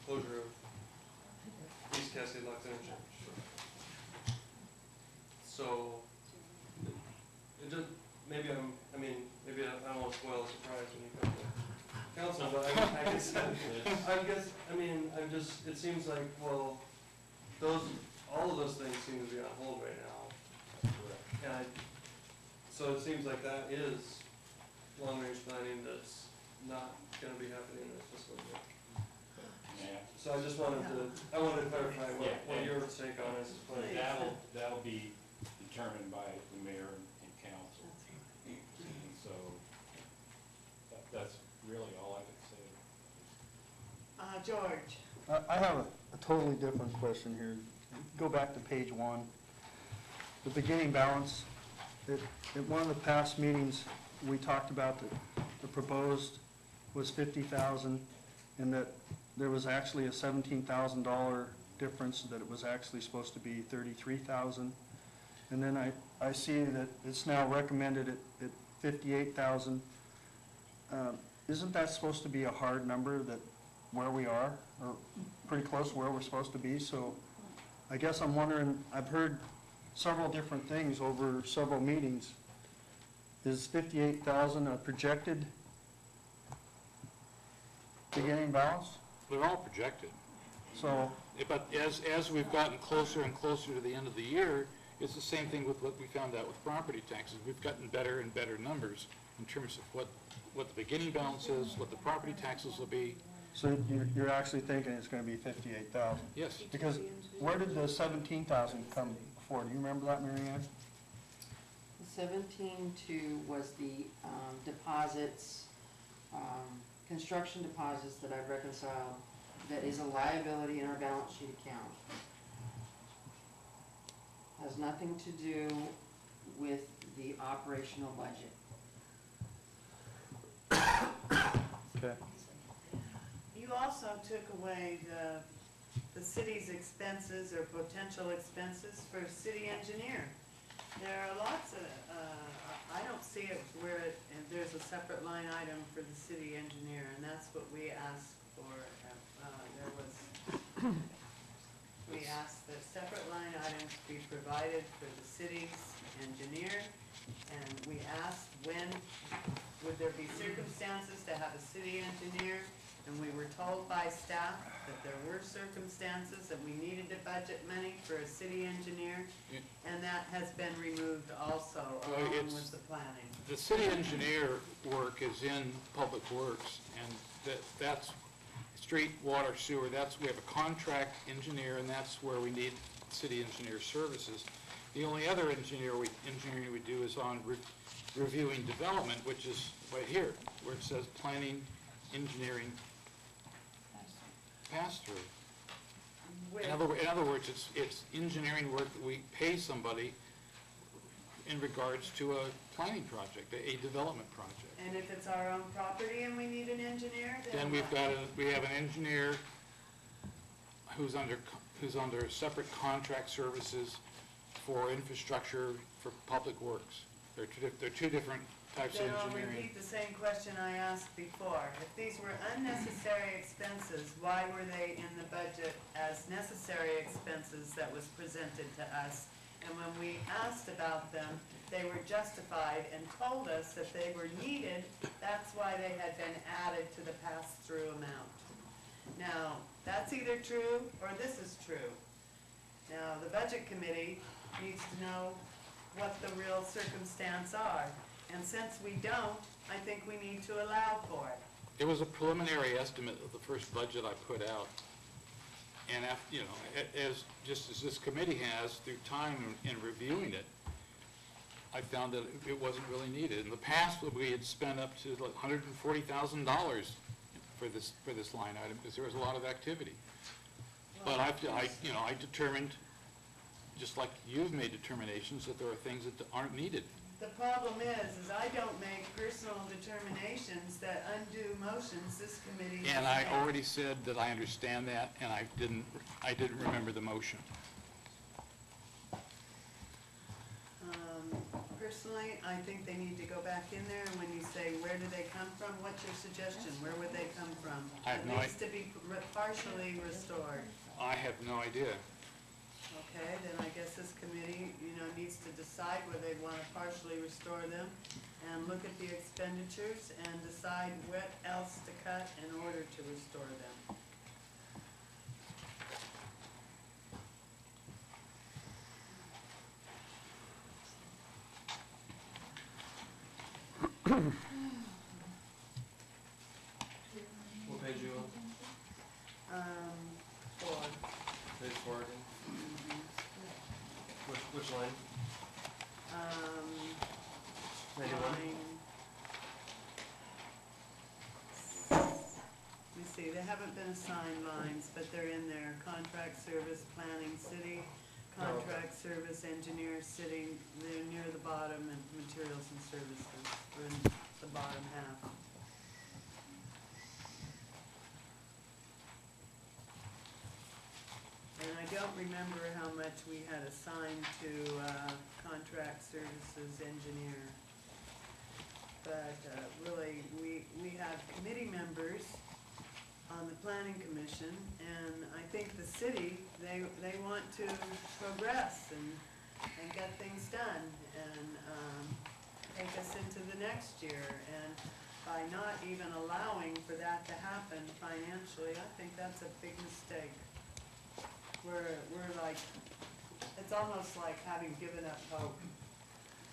closure of East Cascade Locks Interchange. So, it just, maybe I don't want to spoil the surprise when you come to council, but it seems like, well, all of those things seem to be on hold right now. And so it seems like that is long-range planning that's not gonna be happening this fiscal year. Yeah. So I just wanted to clarify what your take on it is. But that'll be determined by the mayor and council. And so that's really all I can say. George? I have a totally different question here. Go back to page 1. The beginning balance, at one of the past meetings, we talked about the proposed was 50,000, and that there was actually a $17,000 difference, that it was actually supposed to be 33,000. And then I see that it's now recommended at 58,000. Isn't that supposed to be a hard number, that where we are, or pretty close to where we're supposed to be? So I guess I'm wondering, I've heard several different things over several meetings. Is 58,000 a projected beginning balance? They're all projected. So, But as we've gotten closer and closer to the end of the year, it's the same thing with what we found out with property taxes. We've gotten better and better numbers in terms of what the beginning balance is, what the property taxes will be. so you're actually thinking it's going to be 58,000? Yes. Because where did the 17,000 come before? Do you remember that, Mary Ann? 17.2 was the deposits, construction deposits that I've reconciled, that is a liability in our balance sheet account. Has nothing to do with the operational budget. Okay. You also took away the city's expenses or potential expenses for city engineer. There are lots of, I don't see it where and there's a separate line item for the city engineer, and that's what we asked for. We asked that separate line items be provided for the city's engineer, and we asked when would there be circumstances to have a city engineer, and we were told by staff that there were circumstances and we needed to budget money for a city engineer, and that has been removed also along with the planning. The city engineer work is in Public Works, and that's street, water, sewer. We have a contract engineer, and that's where we need city engineer services. The only other engineering we do is on reviewing development, which is right here, where it says planning, engineering, pass-through. In other words, it's engineering work that we pay somebody in regards to a planning project, a development project. And if it's our own property and we need an engineer, Then we have an engineer who's under separate contract services for infrastructure for public works. They're two different types of Then I'll engineering. repeat the same question I asked before. If these were unnecessary expenses, why were they in the budget as necessary expenses that was presented to us? And when we asked about them, they were justified and told us that they were needed. That's why they had been added to the pass-through amount. Now, that's either true or this is true. Now, the budget committee needs to know what the real circumstance are. And since we don't, I think we need to allow for it. It was a preliminary estimate of the first budget I put out. And after, just as this committee has through time in reviewing it, I found that it wasn't really needed. In the past, we had spent up to like $140,000 for this line item because there was a lot of activity. But I determined, just like you've made determinations, that there are things that aren't needed. The problem is I don't make personal determinations that undo motions this committee has And I made. already said that I understand that, and I didn't remember the motion. Personally, I think they need to go back in there, and when you say, where do they come from, what's your suggestion? Where would they come from? I have It no needs to be partially restored. I have no idea. Okay, then I guess this committee, needs to decide whether they want to partially restore them and look at the expenditures and decide what else to cut in order to restore them. What page you on? 4. Page 4 again? Which line? 91? Let me see, they haven't been assigned lines, but they're in there. Contract service planning city, contract service engineer sitting, they're near the bottom, and materials and services are in the bottom half. And I don't remember how much we had assigned to contract services engineer. But really, we have committee members on the planning commission, and I think the city, they want to progress and get things done and take us into the next year. And by not even allowing for that to happen financially, I think that's a big mistake. We're like, it's almost like having given up hope.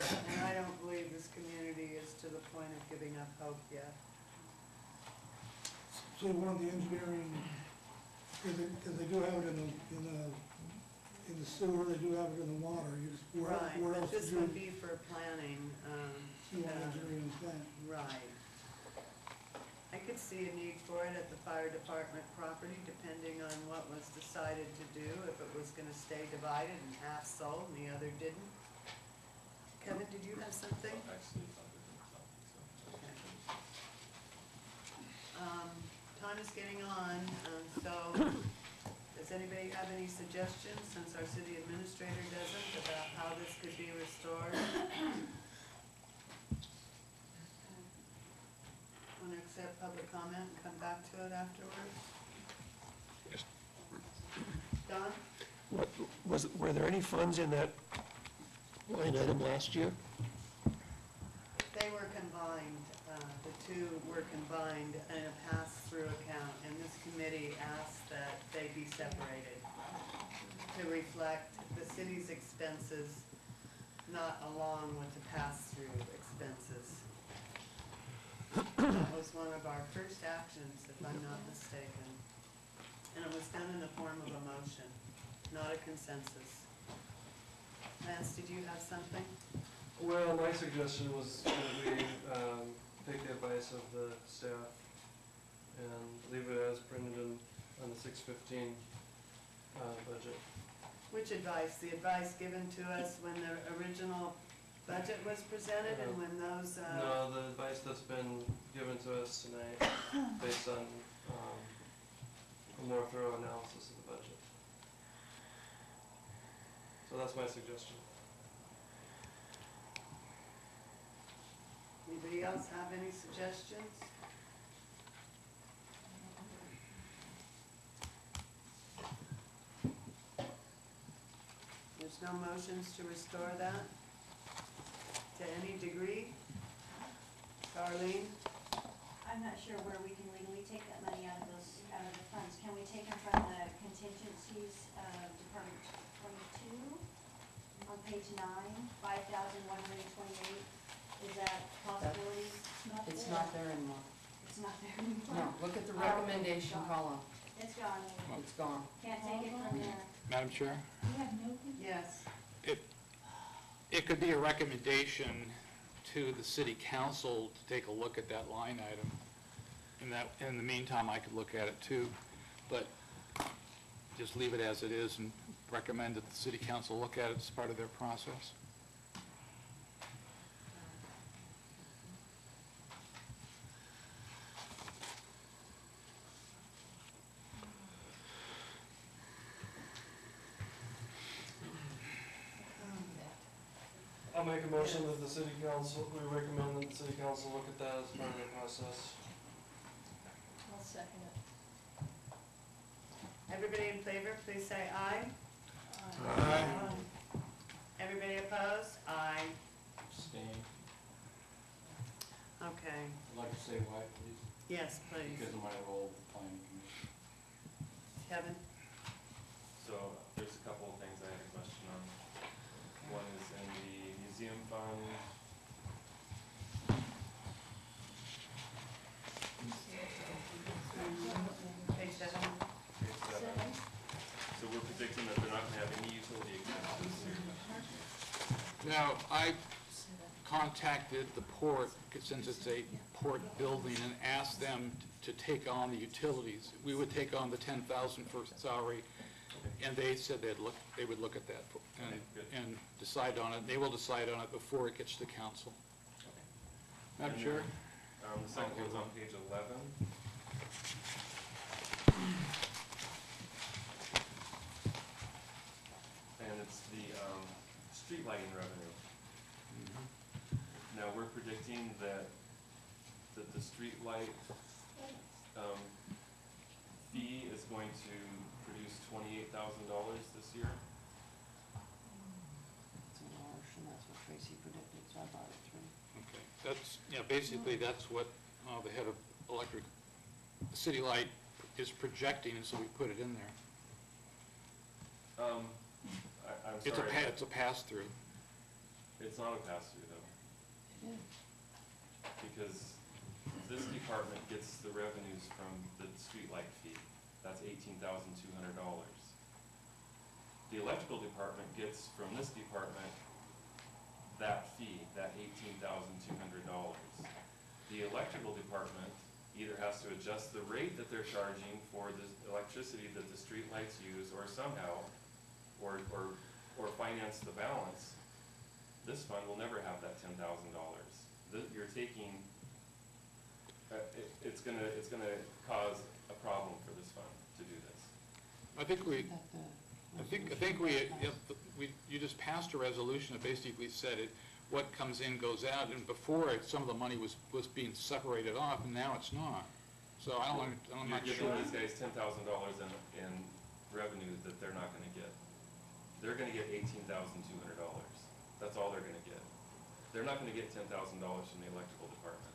And I don't believe this community is to the point of giving up hope yet. So you want the engineering, because they do have it in the sewer, they do have it in the water, you just, where Right, else but this do would be for planning, you want engineering plan? right. I could see a need for it at the fire department property, depending on what was decided to do, if it was gonna stay divided and half sold and the other didn't. Kevin, did you have something? Actually, it's under something, so. Okay. Time is getting on, so does anybody have any suggestions, since our city administrator doesn't, about how this could be restored? Want to accept public comment and come back to it afterwards? Yes. Don? Were there any funds in that line item last year? They were combined, the two were combined in a pass-through account, and this committee asked that they be separated to reflect the city's expenses, not along with the pass-through expenses. That was one of our first actions, if I'm not mistaken. And it was done in the form of a motion, not a consensus. Lance, did you have something? Well, my suggestion was that we take the advice of the staff and leave it as printed on the 615 budget. Which advice? The advice given to us when the original budget was presented and when those, No, the advice that's been given to us tonight based on a more thorough analysis of the budget. So that's my suggestion. anybody else have any suggestions? There's no motions to restore that to any degree? Darlene? I'm not sure where we can legally take that money out of the funds. Can we take them from the contingencies of Department 22 on page 9, 5,128? Is that a possibility? It's not there anymore. It's not there anymore. No, look at the recommendation column. It's gone. It's gone. Can't take it from there. Madam Chair? Yes. It could be a recommendation to the city council to take a look at that line item. In the meantime, I could look at it too, but just leave it as it is and recommend that the city council look at it as part of their process. I'll make a motion that the city council, we recommend that the city council look at that as part of the process. I'll second it. Everybody in favor, please say aye. Aye. Everybody opposed? Aye. Abstain. Okay, I'd like to say why, please, yes, please. because of my role with the planning commission. Kevin? So there's a couple of things I had a question on. One is in the museum fund. Now, I contacted the port, since it's a port building, and asked them to take on the utilities. We would take on the 10,000 for salary, and they said they would look at that and decide on it. They will decide on it before it gets to council. Madam Chair? The second one's on page 11. And it's the street lighting revenue. Now, we're predicting that the street light fee is going to produce $28,000 this year. It's a wash, and that's what Tracy predicted, so I bought it through. Okay, that's, basically that's what the head of electric, City Light is projecting, and so we put it in there. I'm sorry. It's a pass-through. It's not a pass-through, though. Because this department gets the revenues from the streetlight fee. That's $18,200. The electrical department gets from this department that fee, that $18,200. The electrical department either has to adjust the rate that they're charging for the electricity that the streetlights use, or somehow, or finance the balance. This fund will never have that $10,000. You're taking, it's gonna cause a problem for this fund to do this. I think you just passed a resolution that basically said what comes in goes out, and before some of the money was being separated off, and now it's not. So I'm not You're sure. giving these guys $10,000 in revenue that they're not gonna get. They're gonna get $18,200. That's all they're gonna get. They're not gonna get $10,000 from the electrical department.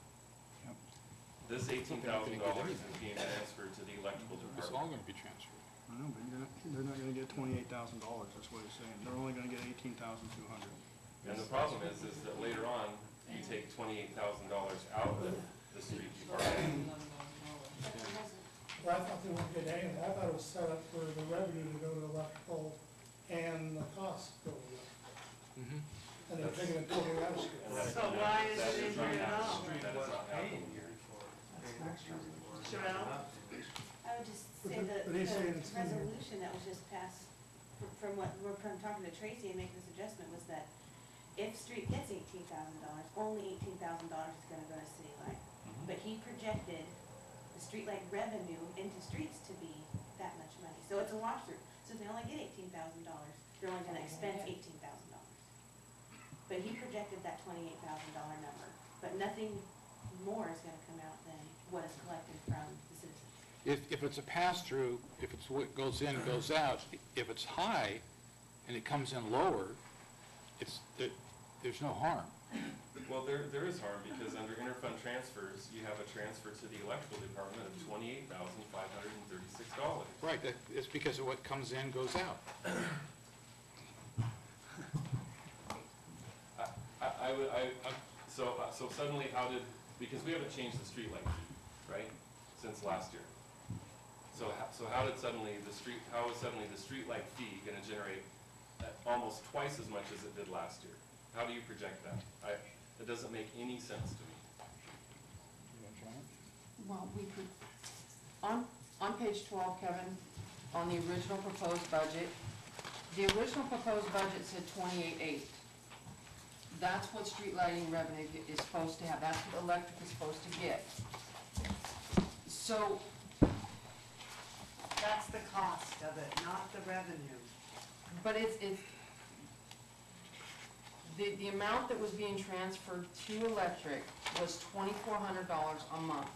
This $18,000 is being transferred to the electrical It's all going to be transferred. I know, but they're not gonna get $28,000, that's what he's saying. They're only gonna get $18,200. And the problem is that later on, you take $28,000 out of the street department. Well, I thought they weren't getting any of that. I thought it was set up for the revenue to go to electrical and the cost go to electrical. And they're taking it totally out of street. So why is it in here at all? That is not happening. Sherelle? I would just say But he's saying the it's in there. resolution that was just passed, from talking to Tracy and making this adjustment, was that if street gets $18,000, only $18,000 is gonna go to City Light. But he projected the streetlight revenue into streets to be that much money. So it's a wash through. So if they only get $18,000, they're only gonna expense $18,000. But he projected that $28,000 number, but nothing more is gonna come out than what is collected from the citizens. If it's a pass-through, if it's what goes in, goes out, if it's high and it comes in lower, there's no harm. Well, there is harm, because under interfund transfers, you have a transfer to the electrical department of $28,536. Right, it's because of what comes in, goes out. So suddenly because we haven't changed the streetlight fee, right, since last year. So how is suddenly the streetlight fee gonna generate almost twice as much as it did last year? How do you project that? It doesn't make any sense to me. Well, we could, on page 12, Kevin, on the original proposed budget, the original proposed budget said 28.8. That's what street lighting revenue is supposed to have, that's what electric is supposed to get. So, That's the cost of it, not the revenue. but the amount that was being transferred to electric was $2,400 a month.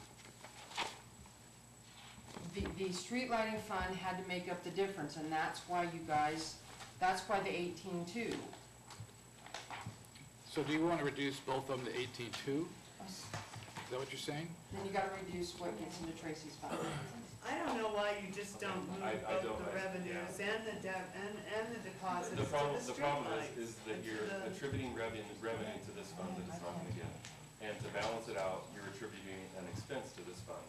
The street lighting fund had to make up the difference, and that's why that's why the 18.2. So do you want to reduce both of them to 18.2? Is that what you're saying? Then you gotta reduce what gets into Tracy's fund. I don't know why you just don't move both the revenues and the deposits to The the problem streetlights. is that you're attributing revenue to this fund that it's not gonna get. And to balance it out, you're attributing an expense to this fund.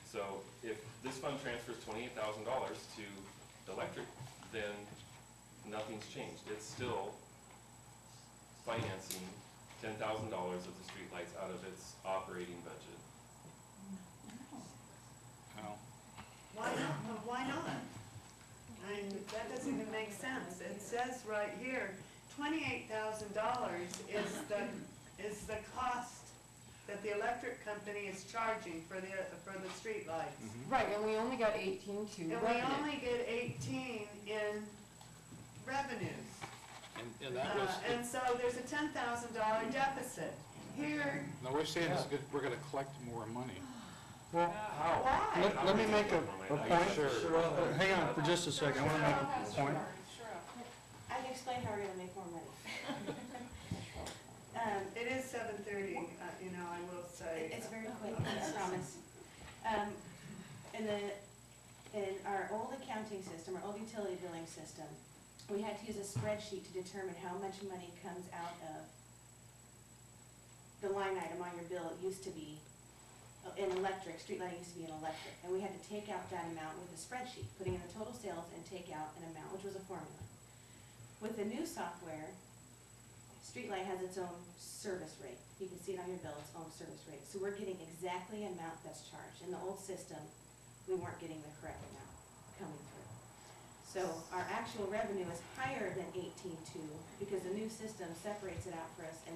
So if this fund transfers $28,000 to electric, then nothing's changed. It's still financing $10,000 of the streetlights out of its operating budget. Well, Why not? Why not? I mean, that doesn't even make sense. It says right here, $28,000 is the cost that the electric company is charging for the streetlights. Right, and we only got 18.2 And we revenue. only get 18 in revenues. and that was, And so there's a $10,000 deficit. Here, no, we're saying is we're gonna collect more money. Well, why? let me make a point. Sure. Hang on for just a second, I want to make a point. I can explain how we're gonna make more money. It is 7:30, you know, I will say. It's very quick, I promise. In our old accounting system, our old utility billing system, we had to use a spreadsheet to determine how much money comes out of the line item on your bill. It used to be in electric, street lighting used to be in electric, and we had to take out that amount with a spreadsheet, putting in the total sales and take out an amount, which was a formula. With the new software, Streetlight has its own service rate. You can see it on your bill, its own service rate. So we're getting exactly the amount that's charged. In the old system, we weren't getting the correct amount coming through. So our actual revenue is higher than 18.2 because the new system separates it out for us and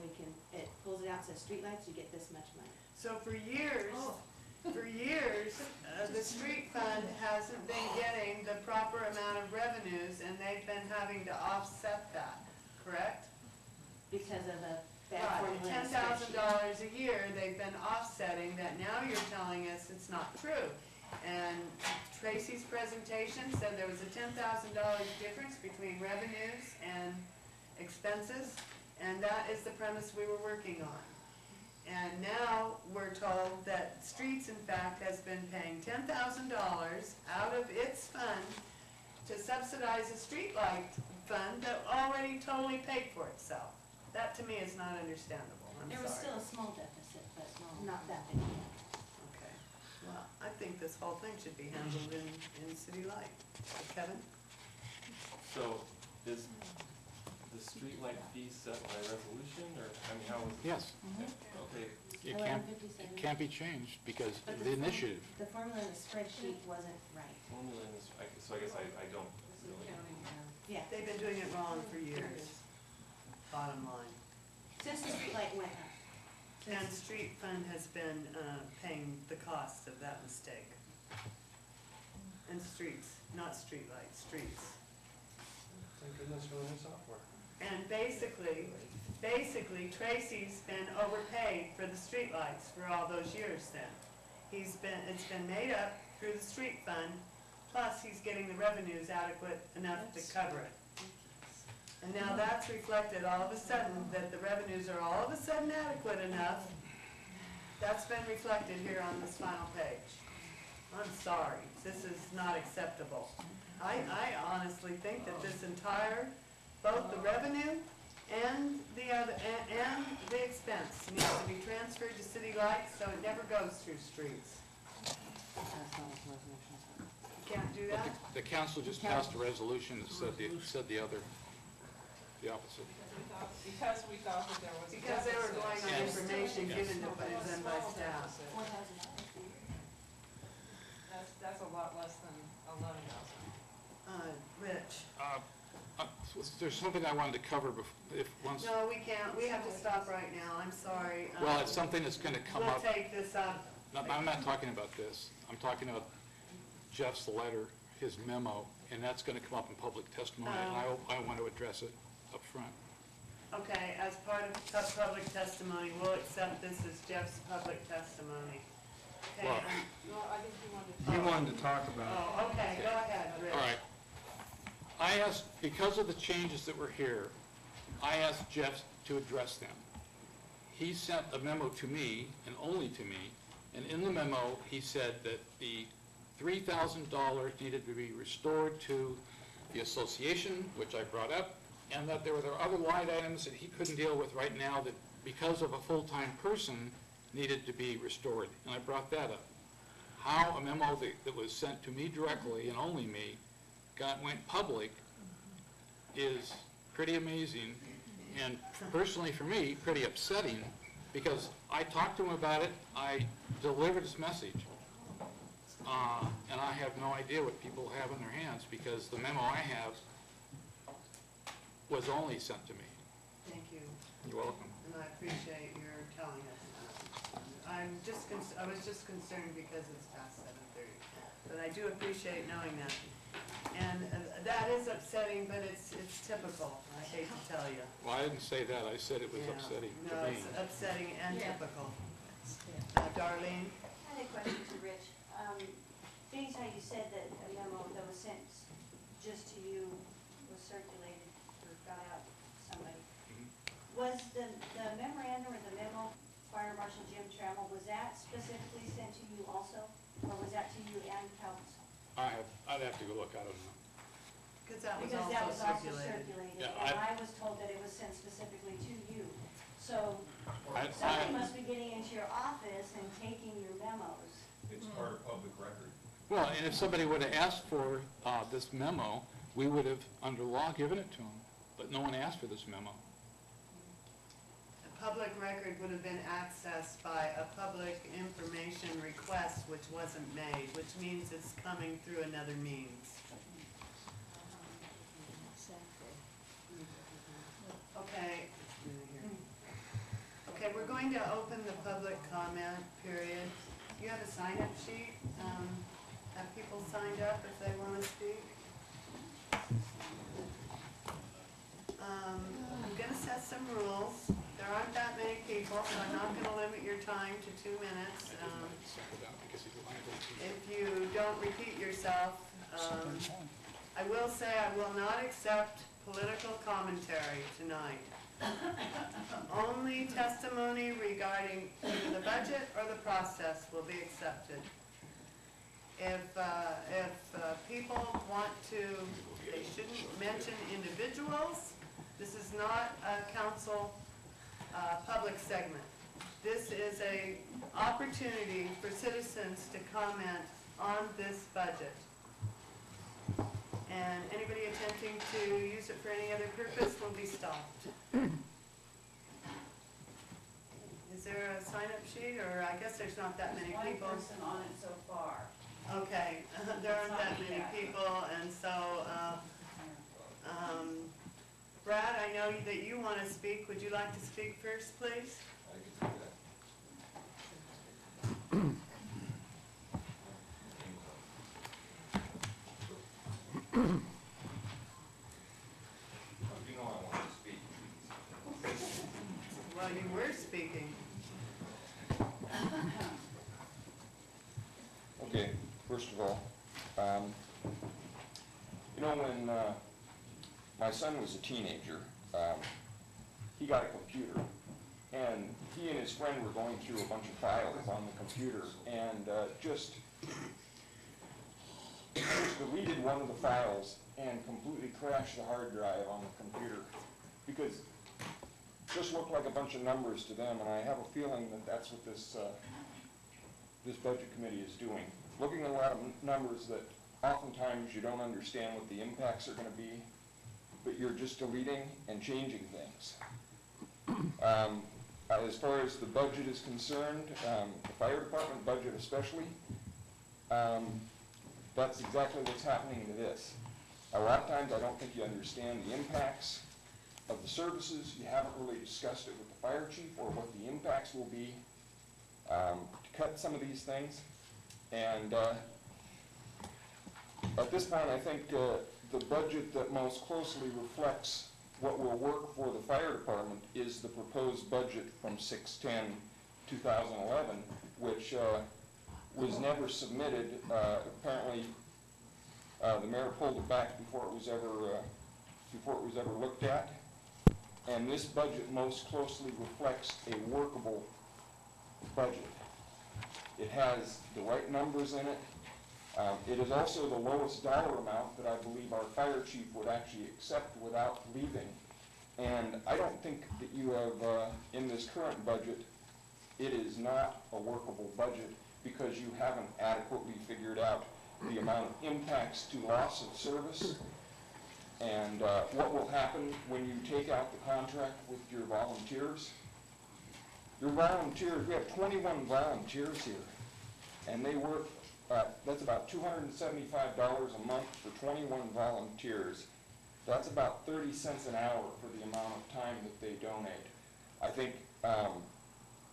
it pulls it out, says streetlights, you get this much money. So for years, the street fund hasn't been getting the proper amount of revenues, and they've been having to offset that, correct? Because of a bad Right, formula. in the $10,000 a year, they've been offsetting that. Now you're telling us it's not true. And Tracy's presentation said there was a $10,000 difference between revenues and expenses, and that is the premise we were working on. And now we're told that Streets, in fact, has been paying $10,000 out of its fund to subsidize a streetlight fund that already totally paid for itself. That to me is not understandable, I'm sorry. There was still a small deficit, but not that big. Okay, well, I think this whole thing should be handled in City Light. Kevin? So is the streetlight fee set by resolution, or, I mean, how is it? Yes, Okay, it Around can't, 57. it can't be changed because But the initiative. The formula in the spreadsheet wasn't right. formula in this, so I guess I don't It's really. accounting error. Yeah. They've been doing it wrong for years, bottom line. Since the streetlight went up. And Street Fund has been paying the cost of that mistake. And streets, not streetlights, streets. Thank goodness for the new software. And basically, Tracy's been overpaid for the streetlights for all those years then. It's been made up through the street fund, plus he's getting the revenues adequate enough to cover it. And now that's reflected all of a sudden, that the revenues are all of a sudden adequate enough. That's been reflected here on this final page. I'm sorry, this is not acceptable. I honestly think that this entire, both the revenue and the other, and the expense needs to be transferred to City Lights, so it never goes through streets. You can't do But that? the council just passed a resolution that said the opposite. Because we thought that there was a Because they were deficit. going on Yes. information Yes. given to them by staff. That's a lot less than 11,000. Rich? There's something I wanted to cover once, No, we can't, we have to stop right now, I'm sorry. well, it's something that's gonna come We'll up. take this up. No, I'm not talking about this. I'm talking about Jeff's letter, his memo, and that's gonna come up in public testimony, and I want to address it up front. Okay, as part of public testimony, we'll accept this as Jeff's public testimony. Okay, Well- No, I think you wanted to. He wanted to talk about it. oh, okay, go ahead, Rich. All right. I asked, because of the changes that were here, I asked Jeff to address them. He sent a memo to me, and only to me, and in the memo, he said that the $3,000 needed to be restored to the association, which I brought up, and that there were other line items that he couldn't deal with right now that, because of a full-time person, needed to be restored, and I brought that up. How a memo that was sent to me directly, and only me, went public is pretty amazing, and personally for me, pretty upsetting, because I talked to him about it, I delivered his message, and I have no idea what people have in their hands, because the memo I have was only sent to me. Thank you, You're welcome. and I appreciate your telling us that. I was just concerned because it's past 7:30, but I do appreciate knowing that. And that is upsetting, but it's typical, I hate to tell you. Well, I didn't say that, I said it was Yeah. upsetting to No, me. it's upsetting and Yeah. typical. Darlene? I had a question to Rich. Being how you said that a memo that was sent just to you was circulated or got out to somebody, was the memorandum or the memo, Fire Marshal Jim Trammell, was that specifically sent to you also? Or was that to you and council? I'd have to go look, I don't know. Because that was Because that was also also circulated. circulated, Yeah, and I was told that it was sent specifically to you. So I- somebody must be getting into your office and taking your memos. It's part of public record. Well, and if somebody would have asked for this memo, we would have, under law, given it to them, but no one asked for this memo. A public record would have been accessed by a public information request which wasn't made, which means it's coming through another means. Okay. Okay, we're going to open the public comment period. You have a sign-up sheet? Have people signed up if they want to speak? I'm gonna set some rules. There aren't that many people, so I'm not gonna limit your time to 2 minutes. If you don't repeat yourself, I will say I will not accept political commentary tonight. Only testimony regarding either the budget or the process will be accepted. If people want to, they shouldn't mention individuals. This is not a council public segment. This is a opportunity for citizens to comment on this budget. And anybody attempting to use it for any other purpose will be stopped. Is there a sign-up sheet, or I guess there's not that many people? One person on it so far. Okay, there aren't that many people, and so, Brad, I know that you want to speak. Would you like to speak first, please? I can do that. You know I want to speak. Well, you were speaking. Okay, first of all, you know, when my son was a teenager, he got a computer, and he and his friend were going through a bunch of files on the computer, and just deleted one of the files and completely crashed the hard drive on the computer, because it just looked like a bunch of numbers to them, and I have a feeling that that's what this budget committee is doing. Looking at a lot of numbers that oftentimes you don't understand what the impacts are going to be, but you're just deleting and changing things. As far as the budget is concerned, the fire department budget especially, that's exactly what's happening to this. A lot of times I don't think you understand the impacts of the services. You haven't really discussed it with the fire chief or what the impacts will be to cut some of these things. And at this point, I think the budget that most closely reflects what will work for the fire department is the proposed budget from 6/10/2011, which was never submitted. Apparently, the mayor pulled it back before it was ever looked at. And this budget most closely reflects a workable budget. It has the right numbers in it. It is also the lowest dollar amount that I believe our fire chief would actually accept without leaving. And I don't think that you have, in this current budget, it is not a workable budget because you haven't adequately figured out the amount of impacts to loss of service And what will happen when you take out the contract with your volunteers? Your volunteers, we have 21 volunteers here, and they work, that's about $275 a month for 21 volunteers. That's about 30 cents an hour for the amount of time that they donate. I think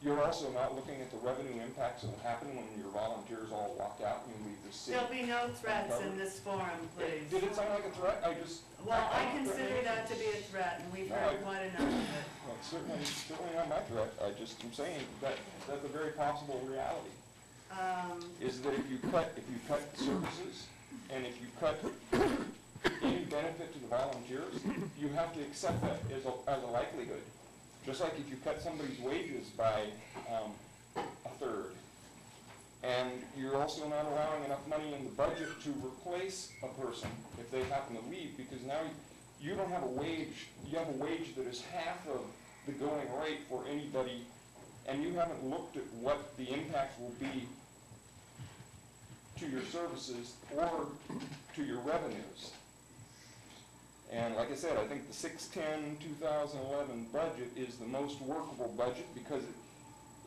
you're also not looking at the revenue impacts that will happen when your volunteers all walk out and leave the city. There'll be no threats in this forum, please. Did it sound like a threat? Well, I consider that to be a threat, and we've heard quite enough of it. Well, it's certainly not my threat. I just am saying that that's a very possible reality. Is that if you cut services and if you cut any benefit to the volunteers, you have to accept that as a likelihood. Just like if you cut somebody's wages by a third, and you're also not allowing enough money in the budget to replace a person if they happen to leave, because now you don't have a wage, you have a wage that is half of the going rate for anybody, and you haven't looked at what the impact will be to your services or to your revenues. And like I said, I think the 6/10/2011 budget is the most workable budget because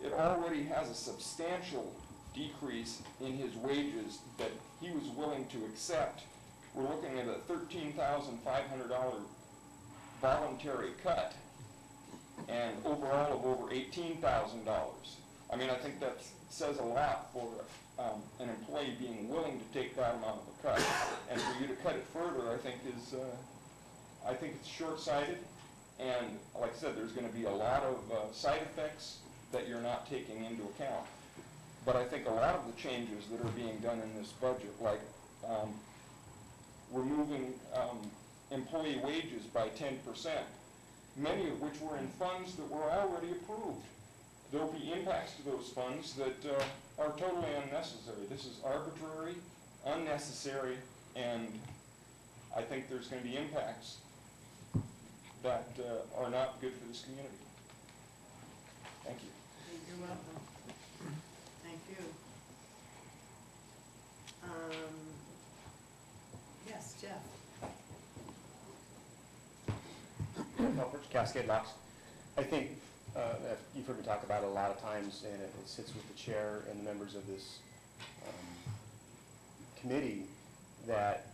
it already has a substantial decrease in his wages that he was willing to accept. We're looking at a $13,500 voluntary cut and overall of over $18,000. I mean, I think that says a lot for an employee being willing to take that amount of a cut. And for you to cut it further, I think it's short-sighted, and like I said, there's going to be a lot of side effects that you're not taking into account. But I think a lot of the changes that are being done in this budget, like removing employee wages by 10%, many of which were in funds that were already approved. There will be impacts to those funds that are totally unnecessary. This is arbitrary, unnecessary, and I think there's going to be impacts that are not good for this community. Thank you. You're welcome. Thank you. Yes, Jeff. Cascade locks. I think you've heard me talk about it a lot of times, and it sits with the chair and the members of this committee, that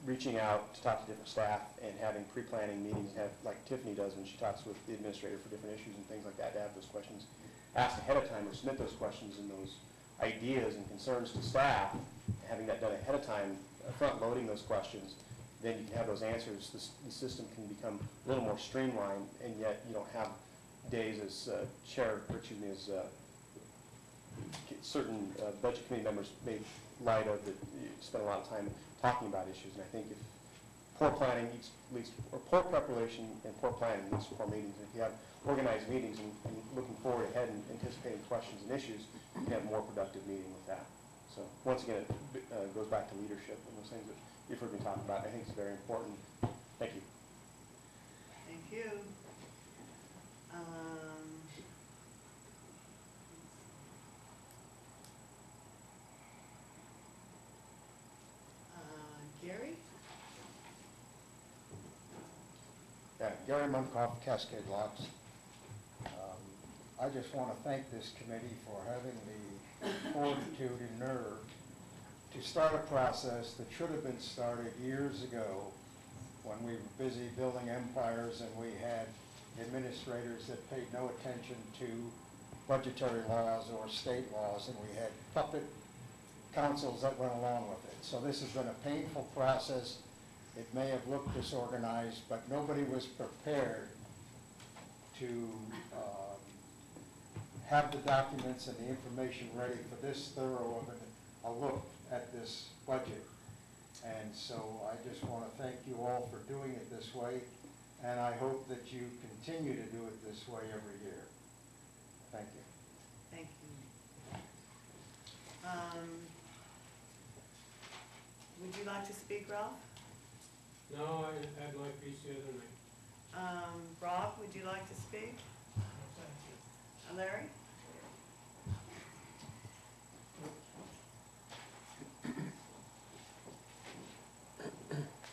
reaching out to talk to different staff and having pre-planning meetings, like Tiffany does when she talks with the administrator for different issues and things like that, to have those questions asked ahead of time or submit those questions and those ideas and concerns to staff, having that done ahead of time, front-loading those questions, then you can have those answers. The system can become a little more streamlined, and yet you don't have days as certain budget committee members made light of that you spend a lot of time talking about issues. And I think if poor planning leads, or poor preparation and poor planning leads to poor meetings, and if you have organized meetings and looking forward ahead and anticipating questions and issues, you can have a more productive meeting with that. So once again, it goes back to leadership and those things that you've heard me talk about. I think it's very important. Thank you. Thank you. Gary? Yeah, Gary Munkoff, Cascade Locks. I just want to thank this committee for having the fortitude and nerve to start a process that should have been started years ago when we were busy building empires and we had administrators that paid no attention to budgetary laws or state laws, and we had puppet councils that went along with it. So this has been a painful process. It may have looked disorganized, but nobody was prepared to have the documents and the information ready for this thorough of a look at this budget. And so I just want to thank you all for doing it this way, and I hope that you continue to do it this way every year. Thank you. Thank you. Would you like to speak, Ralph? No, I had my piece the other night. Rob, would you like to speak? Larry?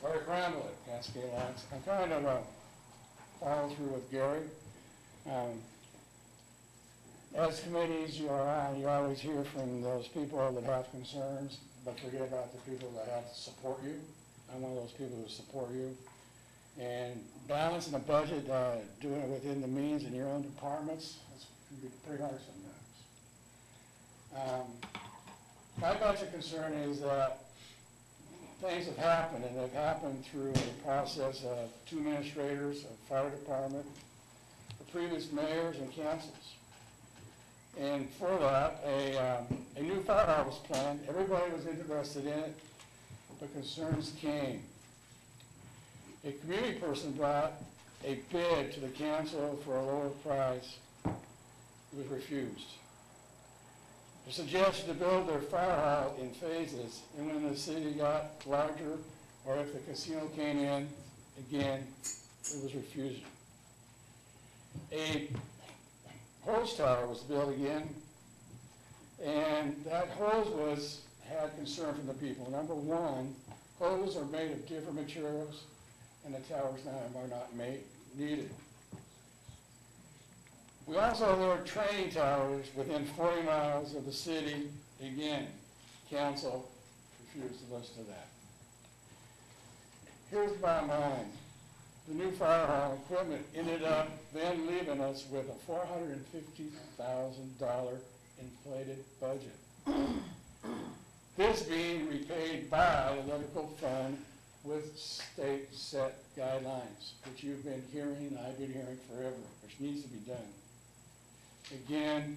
Larry Cranwood, Cascade Lots. I'm kind of follow through with Gary. As committees you are on, you always hear from those people that have concerns, but forget about the people that have to support you. I'm one of those people who support you. And balancing a budget, doing it within the means in your own departments, it's can be pretty hard sometimes. My budget concern is that things have happened, and they've happened through the process of 2 administrators, a fire department, the previous mayors and councils. And for that, a new firehouse was planned. Everybody was interested in it, but concerns came. A community person brought a bid to the council for a lower price. It was refused. They suggested to build their firehouse in phases, and when the city got larger, or if the casino came in, again, it was refused. A hose tower was built again, and that hose had concern from the people. Number one, hoses are made of different materials, and the towers now are not needed. We also lowered training towers within 40 miles of the city. Again, council refused to listen to that. Here's the bottom line. The new fire hall equipment ended up then leaving us with a $450,000 inflated budget. This being repaid by the electrical fund with state set guidelines, which you've been hearing, I've been hearing forever, which needs to be done. Again,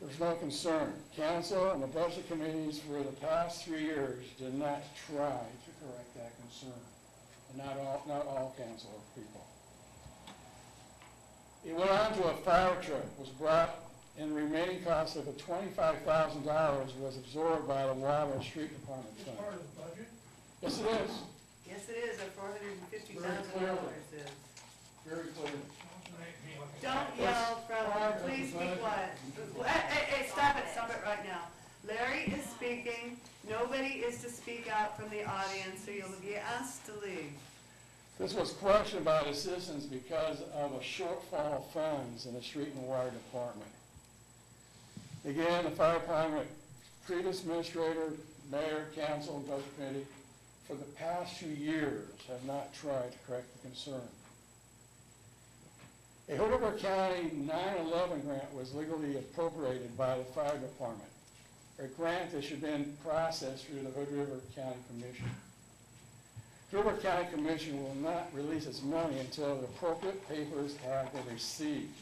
there's no concern. Council and the budget committees for the past 3 years did not try to correct that concern. And not all council people. It went on to a fire truck was brought, and the remaining cost of the $25,000 was absorbed by the Water and Street Department fund. Part of the budget? Yes, Yes, it is. it is, at $450,000 is. Very clear. Don't yell from, please be quiet. Hey, stop it right now. Larry is speaking, nobody is to speak out from the audience, so you'll be asked to leave. This was questioned by the citizens because of a shortfall of funds in the street and water department. Again, the fire department, previous administrator, mayor, council, and budget committee, for the past 2 years have not tried to correct the concern. A Hood River County 9/11 grant was legally appropriated by the fire department. A grant that should have been processed through the Hood River County Commission. Hood River County Commission will not release its money until the appropriate papers have been received.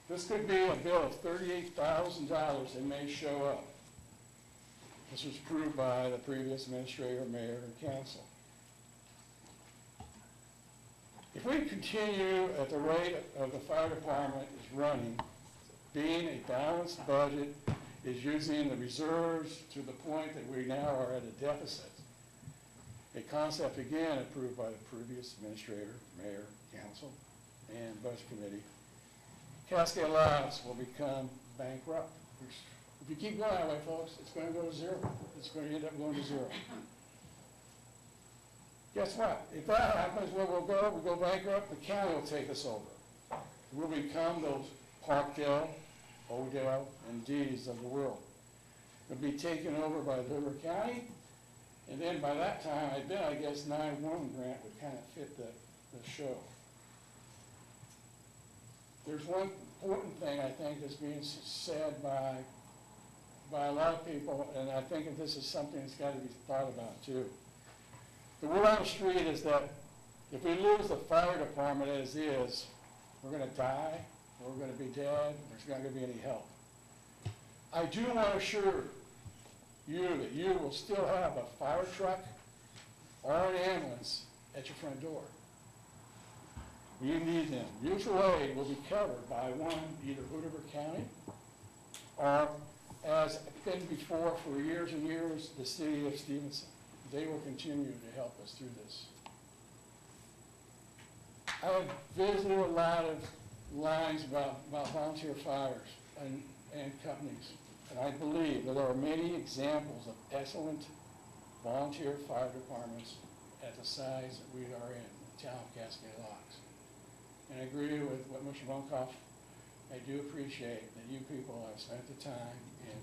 This could be a bill of $38,000 that may show up. This was approved by the previous administrator, mayor, and council. If we continue at the rate of the fire department is running, being a balanced budget is using the reserves to the point that we now are at a deficit. A concept again approved by the previous administrator, mayor, council, and budget committee. Cascade Lots will become bankrupt. If you keep going that way, folks, it's going to go to zero. It's going to end up going to zero. Guess what? If that happens, where we'll go bankrupt, the county will take us over. We'll become those Parkdale, Odell, and D's of the world. It'll be taken over by the River County, and then by that time, I guess 9/1 grant would kind of fit the show. There's one important thing I think that's being said by a lot of people, and I think that this is something that's got to be thought about too. The word on the street is that if we lose the fire department as is, we're going to die, we're going to be dead, there's not going to be any help. I do want to assure you that you will still have a fire truck or an ambulance at your front door. You need them. Mutual aid will be covered by either Hood River County or, as been before for years and years, the city of Stevenson. They will continue to help us through this. I have visited a lot of lines about volunteer fires and companies, and I believe that there are many examples of excellent volunteer fire departments at the size that we are in, the town of Cascade Locks. And I agree with what Mr. Runkoff, I do appreciate that you people have spent the time and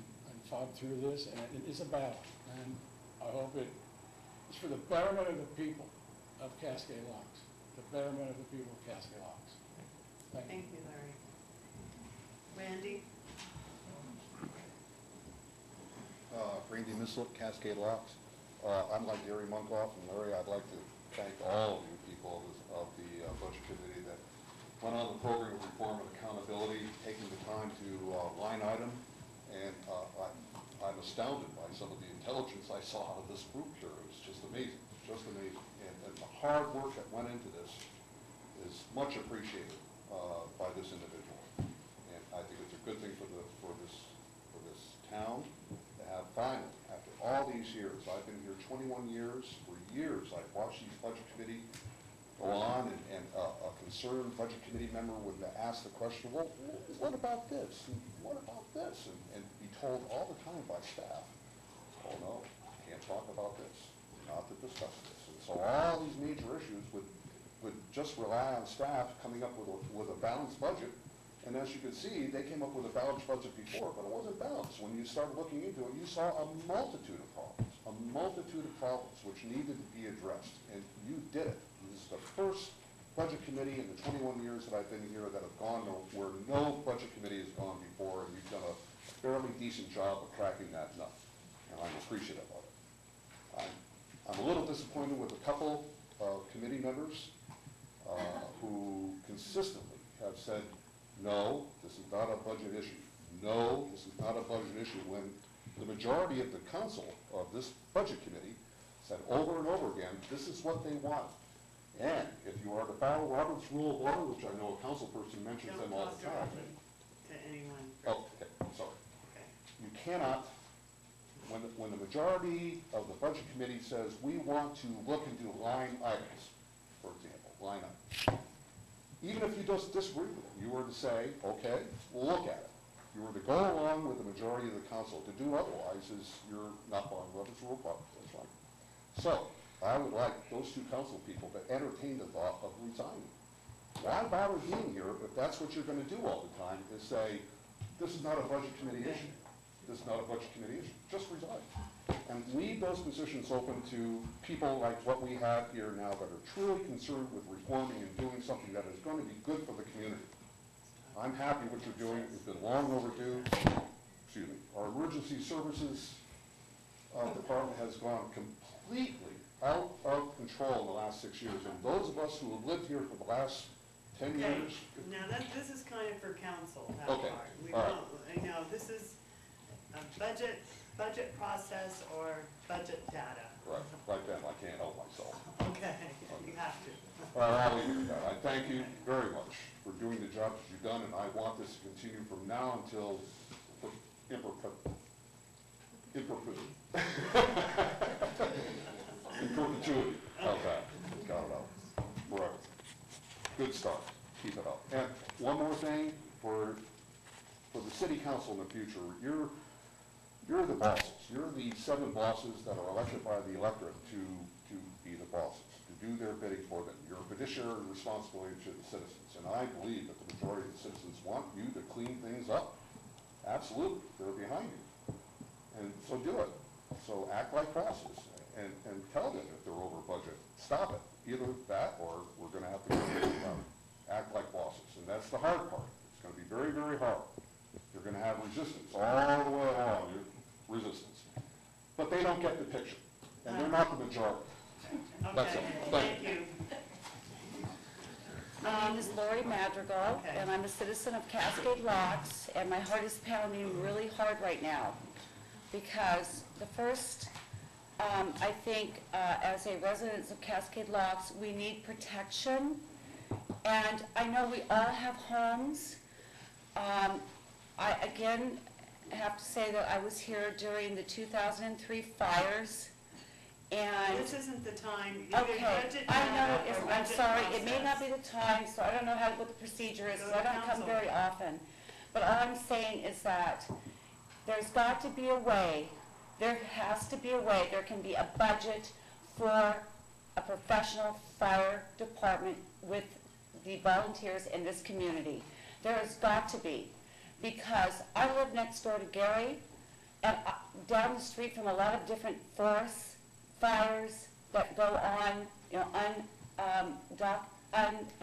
fought through this, and it is a battle. And I hope it's for the betterment of the people of Cascade Locks, the betterment of the people of Cascade Locks. Thank you, Larry. Randy? Randy Mislip, Cascade Locks. I'm like Gary Munkoff and Larry. I'd like to thank all of you people of the Budget Committee that went on the program of reform and accountability, taking the time to line item, and I'm astounded by some of the intelligence I saw out of this group here. It was just amazing, and the hard work that went into this is much appreciated by this individual, and I think it's a good thing for this town to have finally, after all these years, I've been here 21 years. For years, I've watched these Budget Committee go on, and a concerned Budget Committee member would ask the question, well, what about this? And what about this? And be told all the time by staff, oh no, can't talk about this, not to discuss this. And so all these major issues would just rely on staff coming up with a balanced budget. And as you can see, they came up with a balanced budget before, but it wasn't balanced. When you started looking into it, you saw a multitude of problems which needed to be addressed, and you did it. This is the first Budget Committee in the 21 years that I've been here that have gone where no Budget Committee has gone before, and you've done a fairly decent job of cracking that nut, and I'm appreciative of it. I'm a little disappointed with a couple of committee members who consistently have said, no, this is not a budget issue. No, this is not a budget issue, when the majority of the council of this Budget Committee said over and over again, this is what they want. And if you are to follow Robert's Rule of Order, which I know a council person mentions them all the time. To anyone. Oh, okay, sorry. You cannot, when the majority of the Budget Committee says, we want to look into line items, for example, line items. Even if you just disagree with it, you were to say, okay, we'll look at it. You were to go along with the majority of the council. To do otherwise is you're not following Robert's Rule of Order. That's right. So, I would like those two council people to entertain the thought of resigning. Why bother being here if that's what you're going to do all the time, is say, this is not a Budget Committee issue. This is not a Budget Committee issue. Just resign. And leave those positions open to people like what we have here now that are truly concerned with reforming and doing something that is going to be good for the community. I'm happy what you're doing. It's been long overdue. Excuse me. Our emergency services department has gone completely out of control in the last 6 years. And those of us who have lived here for the last 10 years. Now this is kind of for council, that Okay. part. We All right. don't, you know, this is a budget process or budget data. Right then, I can't help myself. Okay, you have to. I'll leave it at that. I thank you very much for doing the job that you've done, and I want this to continue from now until in perpetuity. How's that? Got it out. Forever. Good start. Keep it up. And one more thing for the city council in the future, you're the bosses. You're the 7 bosses that are elected by the electorate to be the bosses, to do their bidding for them. You're a fiduciary responsibility to the citizens, and I believe that the majority of the citizens want you to clean things up. Absolutely, they're behind you, and so do it. So act like bosses, and tell them if they're over budget. Stop it. Either that, or we're going to have to go about it. Act like bosses, and that's the hard part. It's going to be very, very hard. You're going to have resistance all the way along. Resistance, but they don't get the picture, and they're not the majority. That's it. Thank you. My name is Lori Madrigal, and I'm a citizen of Cascade Locks, and my heart is pounding really hard right now, because the first, I think, as a resident of Cascade Locks, we need protection, and I know we all have homes. I, again, have to say that I was here during the 2003 fires, and... This isn't the time. Okay, I know, I'm sorry, it may not be the time, so I don't know what the procedure is, because I don't come very often. But all I'm saying is that there's got to be a way, there has to be a way, there can be a budget for a professional fire department with the volunteers in this community. There has got to be, because I live next door to Gary, and down the street from a lot of different forests, fires that go on, you know,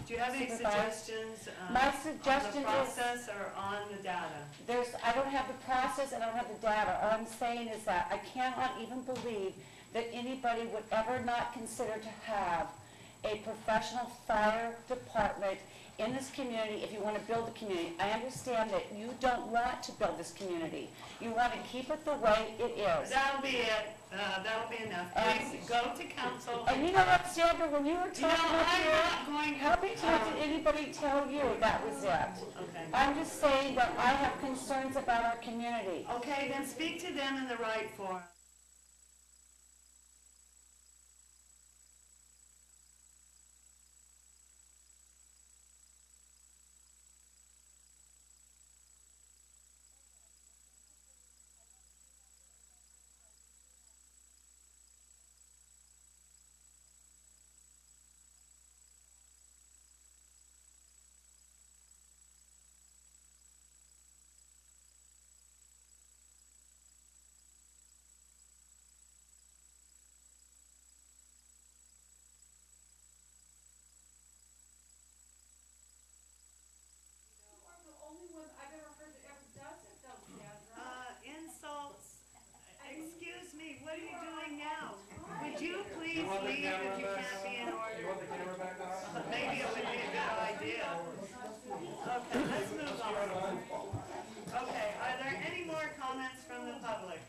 Do you have any suggestions My on suggestion the process or on the data? I don't have the process and I don't have the data. All I'm saying is that I cannot even believe that anybody would ever not consider to have a professional fire department in this community if you want to build a community. I understand that you don't want to build this community. You want to keep it the way it is. That'll be it. That'll be enough. Please go to council. And you know what, Sandra, when you were talking I'm about not going. how many times did anybody tell you that was it? Okay. I'm just saying that I have concerns about our community. Okay, then speak to them in the right forum. Insults. Excuse me, what are you doing now? Would you please leave if you can't be in order? You want the camera back on? Maybe it would be a good idea. Okay, let's move on. Okay, are there any more comments from the public?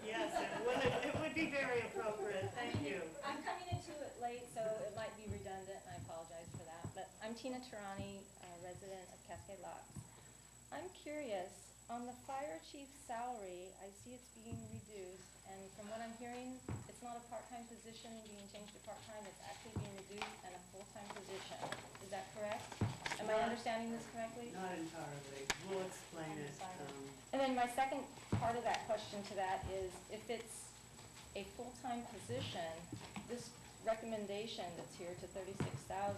Yes, it would be very appropriate, thank you. I'm coming into it late, so it might be redundant, and I apologize for that. But I'm Tina Tarani, resident of Cascade Locks. I'm curious, on the fire chief's salary, I see it's being reduced, and from what I'm hearing, it's not a part-time position being changed to part-time, it's actually being reduced and a full-time position. Is that correct? Am I understanding this correctly? Not entirely, we'll explain it. And then my second part of that question to that is, if it's a full-time position, this recommendation that's here to 36,000,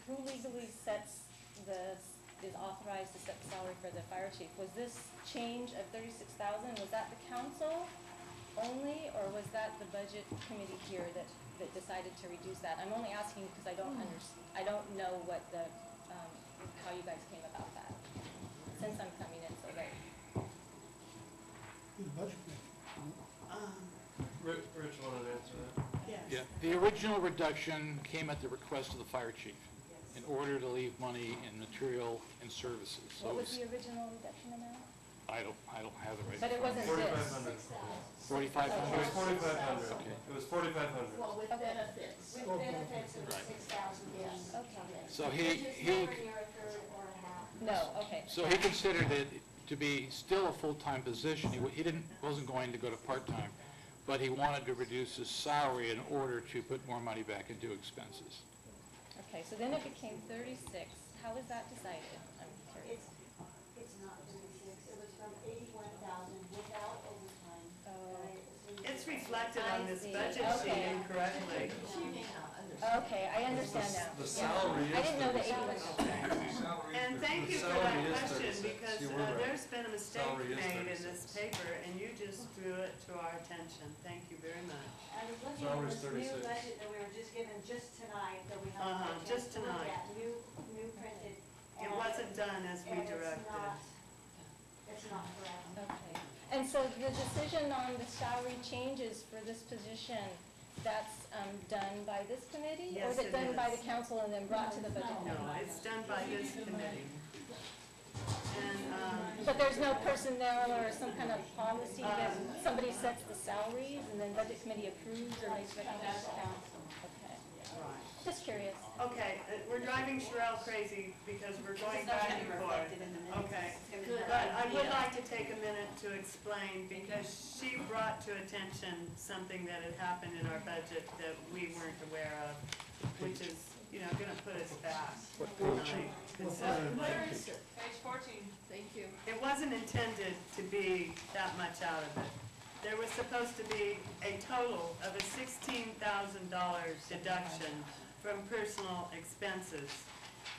who legally is authorized to set the salary for the fire chief? Was this change of 36,000, was that the council only, or was that the budget committee here that decided to reduce that? I'm only asking because I don't know what how you guys came about that, since I'm coming in so late. The budget committee. Rich wanted to answer that. Yes. Yeah, the original reduction came at the request of the fire chief in order to leave money in material and services. So What was the original reduction amount? I don't have it right. But it wasn't this. 4,500. 4,500? It was 4,500. Okay. It was 4,500. Well, with benefits. With benefits, it was Right. 6,000, yes. Okay. So Which is he, nowhere near a third or a half. No, okay. so he considered it to be still a full-time position. He wasn't going to go to part-time, but he wanted to reduce his salary in order to put more money back into expenses. Okay, so then it became 36. How was that decided? I'm curious. It's not 36, it was from 81,000 without overtime. It's reflected on this I see. budget sheet Okay. incorrectly. Okay, I understand now. The salary I is didn't know the 36. 81. And thank you for that question, because You were right. there's been a mistake Salary is made in 36. this paper, and you just drew it to our attention. Thank you very much. I was looking Salary at is this new 36. budget that we were just given just tonight, that we haven't had a chance Just to look tonight. at, new printed. It wasn't done as we directed. It's not correct. Okay. And so the decision on the salary changes for this position, that's done by this committee? Or Yes, is it it done by is. the council and then brought to the budget No, committee? it's done by this committee. And, But there's no personnel or some kind of policy that somebody sets the salaries and then budget committee approves or makes recommendations? Okay. right. Just curious. Okay, we're driving Sherelle crazy because we're going back and forth. Okay, but I would like to take a minute to explain, because she brought to attention something that had happened in our budget that we weren't aware of, which is, gonna put us back. Where is it? Page 14. Thank you. It wasn't intended to be that much out of it. there was supposed to be a total of a $16,000 deduction from personal expenses.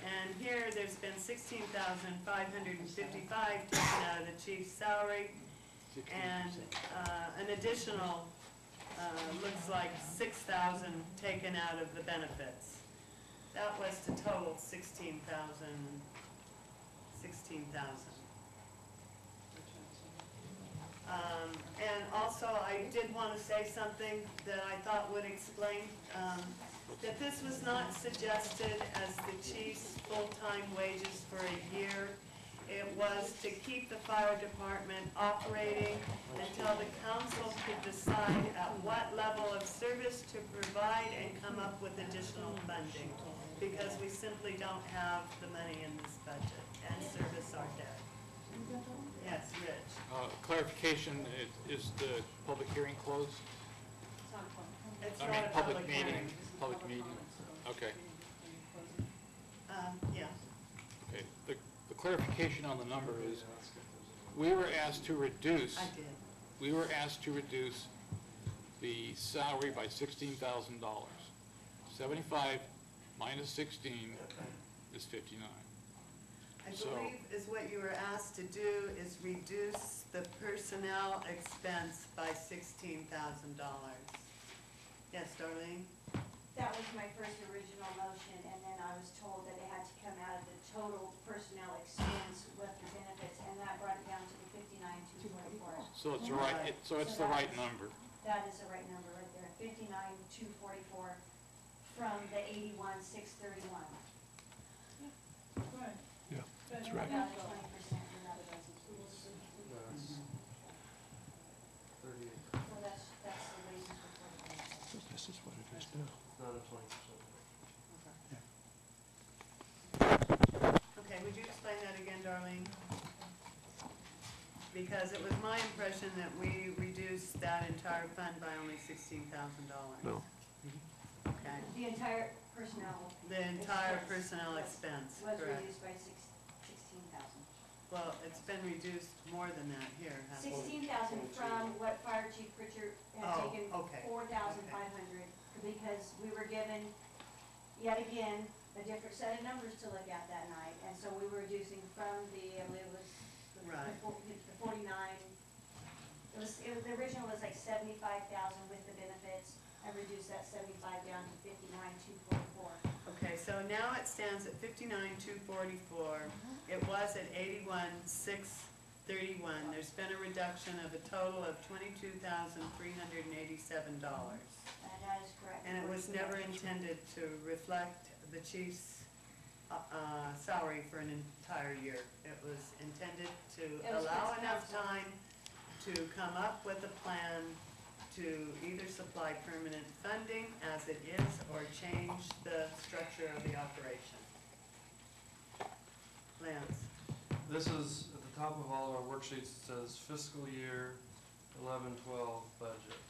And here, there's been $16,555 taken out of the chief's salary, and an additional, looks like $6,000 taken out of the benefits. That was to total $16,000. And also, I did want to say something that I thought would explain, that this was not suggested as the chief's full-time wages for a year. It was to keep the fire department operating until the council could decide at what level of service to provide and come up with additional funding, because we simply don't have the money in this budget and service our debt. Yes, Rich? Clarification, is the public hearing closed? It's I not mean, a public hearing. meeting, public meeting, okay. Yeah. Okay, the clarification on the number is, we were asked to reduce. I did. We were asked to reduce the salary by $16,000. 75 minus 16 is 59. I So- believe is what you were asked to do is reduce the personnel expense by $16,000. Yes, Darlene? That was my first original motion, and then I was told that it had to come out of the total personnel expense with the benefits, and that brought it down to the 59,244. So it's the right, so it's the right number. That is the right number right there, 59,244 from the 81,631. Right. Yeah, that's right. About the 20% reduction. No, it's 38, So that's the reason for it. This is what it is now. not a 20%. Okay, would you explain that again, Darlene? Because it was my impression that we reduced that entire fund by only $16,000. No. Okay. The entire personnel. The entire expense personnel expense, Was correct. reduced by 16,000. Well, it's been reduced more than that here, hasn't it? 16,000 from what Fire Chief Pritchard had Oh, taken, okay. 4,500, because we were given, yet again, a different set of numbers to look at that night, and so we were reducing from the, I believe it was the Right. 49, the original was like 75,000 with the benefits, and reduced that 75 down to 59,244. Okay, so now it stands at 59,244. It was at 81,631. There's been a reduction of a total of $22,387. That is correct. And it was never intended to reflect the chief's salary for an entire year. It was intended to It was allow for enough council. time to come up with a plan to either supply permanent funding as it is or change the structure of the operation. Lance? This is, at the top of all of our worksheets, it says fiscal year 11-12 budget.